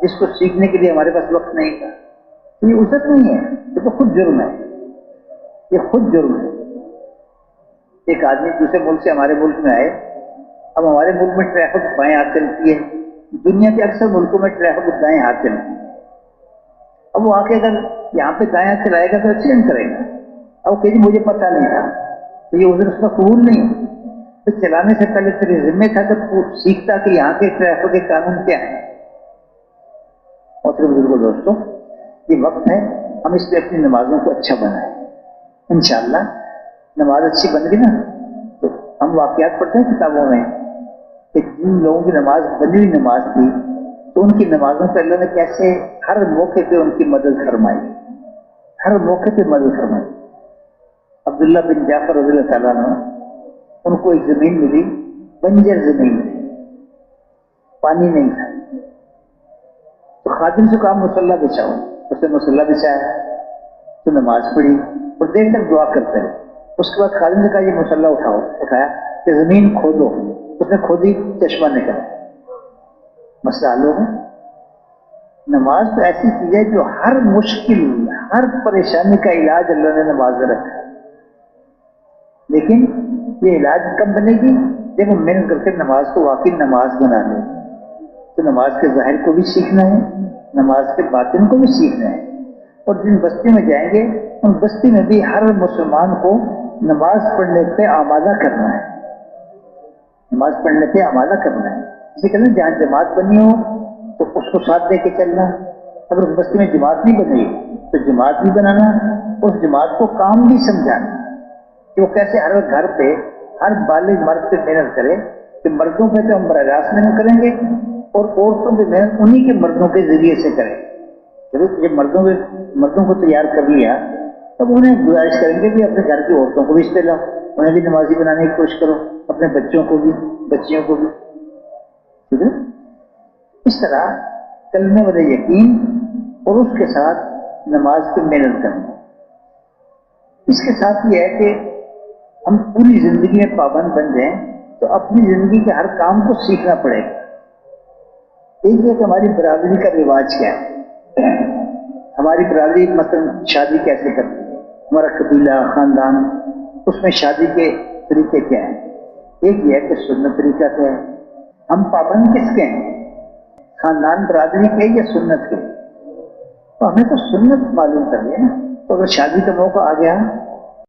جس کو سیکھنے کے لیے ہمارے پاس وقت نہیں تھا، یہ عذر نہیں ہے، یہ تو خود جرم ہے، یہ خود جرم ہے۔ ایک آدمی دوسرے ملک سے ہمارے ملک میں آئے، اب ہمارے ملک میں ٹریفک بائیں ہاتھ چلتی ہے، دنیا کے اکثر ملکوں میں ٹریفک دائیں ہاتھ چلتی ہے۔ اب وہ آ کے اگر یہاں پہ دائیں ہاتھ چلائے گا تو ایکسیڈنٹ کرے گا، اب کہ مجھے پتہ نہیں تھا، تو یہ عذر اس کا قبول نہیں ہے۔ تو چلانے سے پہلے تیرے ذمہ تھا کہ تو سیکھتا کہ یہاں کے ٹریفک کے قانون کیا ہیں۔ اور پھر بزرگوں دوستوں، یہ وقت ہے ہم اس پہ اپنی نمازوں کو اچھا بنائیں، انشاءاللہ نماز اچھی بن گئی نا تو ہم واقعات پڑھتے ہیں کتابوں میں کہ جن لوگوں کی نماز بنی ہوئی نماز تھی تو ان کی نمازوں پہ اللہ نے کیسے ہر موقع پہ ان کی مدد فرمائی، ہر موقع پہ مدد فرمائی۔ عبداللہ بن جعفر رضی اللہ تعالیٰ عنہ، ان کو ایک زمین ملی، بنجر زمین تھی، پانی نہیں تھا، تو خادم سے کہا مصلی بچھاؤ، اس نے مصلی بچھایا تو نماز پڑھی اور دیر تک دعا کرتے رہے۔ اس کے بعد خادم نے کہا یہ مصلی اٹھایا کہ زمین کھودو، اس نے کھودی، چشمہ نکلا، مسئلہ حل ہو گیا۔ نماز تو ایسی چیز ہے جو ہر مشکل، ہر پریشانی کا علاج اللہ نے نماز میں رکھا ہے، لیکن یہ علاج کب بنے گی جب ہم محنت کر کے نماز کو واقعی نماز بنا لیں۔ تو نماز کے ظاہر کو بھی سیکھنا ہے، نماز کے باطن کو بھی سیکھنا ہے، اور جن بستی میں جائیں گے ان بستی میں بھی ہر مسلمان کو نماز پڑھنے پہ آمادہ کرنا ہے، نماز پڑھنے پہ آمادہ کرنا ہے۔ اسی کہتے ہیں جہاں جماعت بنی ہو تو اس کو ساتھ لے کے چلنا، اگر اس بستی میں جماعت نہیں بنی تو جماعت بھی بنانا، اس جماعت کو کام بھی سمجھانا کہ وہ کیسے ہر گھر پہ ہر بالغ مرد پہ محنت کرے، کہ مردوں پہ تو ہم براہ راست محنت کریں گے اور عورتوں پہ محنت انہی کے مردوں کے ذریعے سے کریں۔ جب مردوں کو تیار کر لیا تب انہیں گزارش کریں گے کہ اپنے گھر کی عورتوں کو بھی اس پہ لاؤ، انہیں بھی نمازی بنانے کی کوشش کرو، اپنے بچوں کو بھی، بچیوں کو بھی، ٹھیک ہے۔ اس طرح کلمے والے یقین اور اس کے ساتھ نماز کی محنت کرنا۔ اس کے ساتھ یہ ہے کہ ہم پوری زندگی میں پابند بن جائیں تو اپنی زندگی کے ہر کام کو سیکھنا پڑے گا۔ ایک ہے کہ ہماری برادری کا رواج کیا ہے، ہماری برادری مثلا شادی کیسے کرتی ہے، ہمارا قبیلہ، خاندان، اس میں شادی کے طریقے کیا ہیں۔ ایک یہ ہے کہ سنت طریقہ کیا ہے، ہم پابند کس کے ہیں، خاندان برادری کے یا سنت کے، تو ہمیں تو سنت معلوم کرنی ہے نا۔ تو اگر شادی کا موقع آ گیا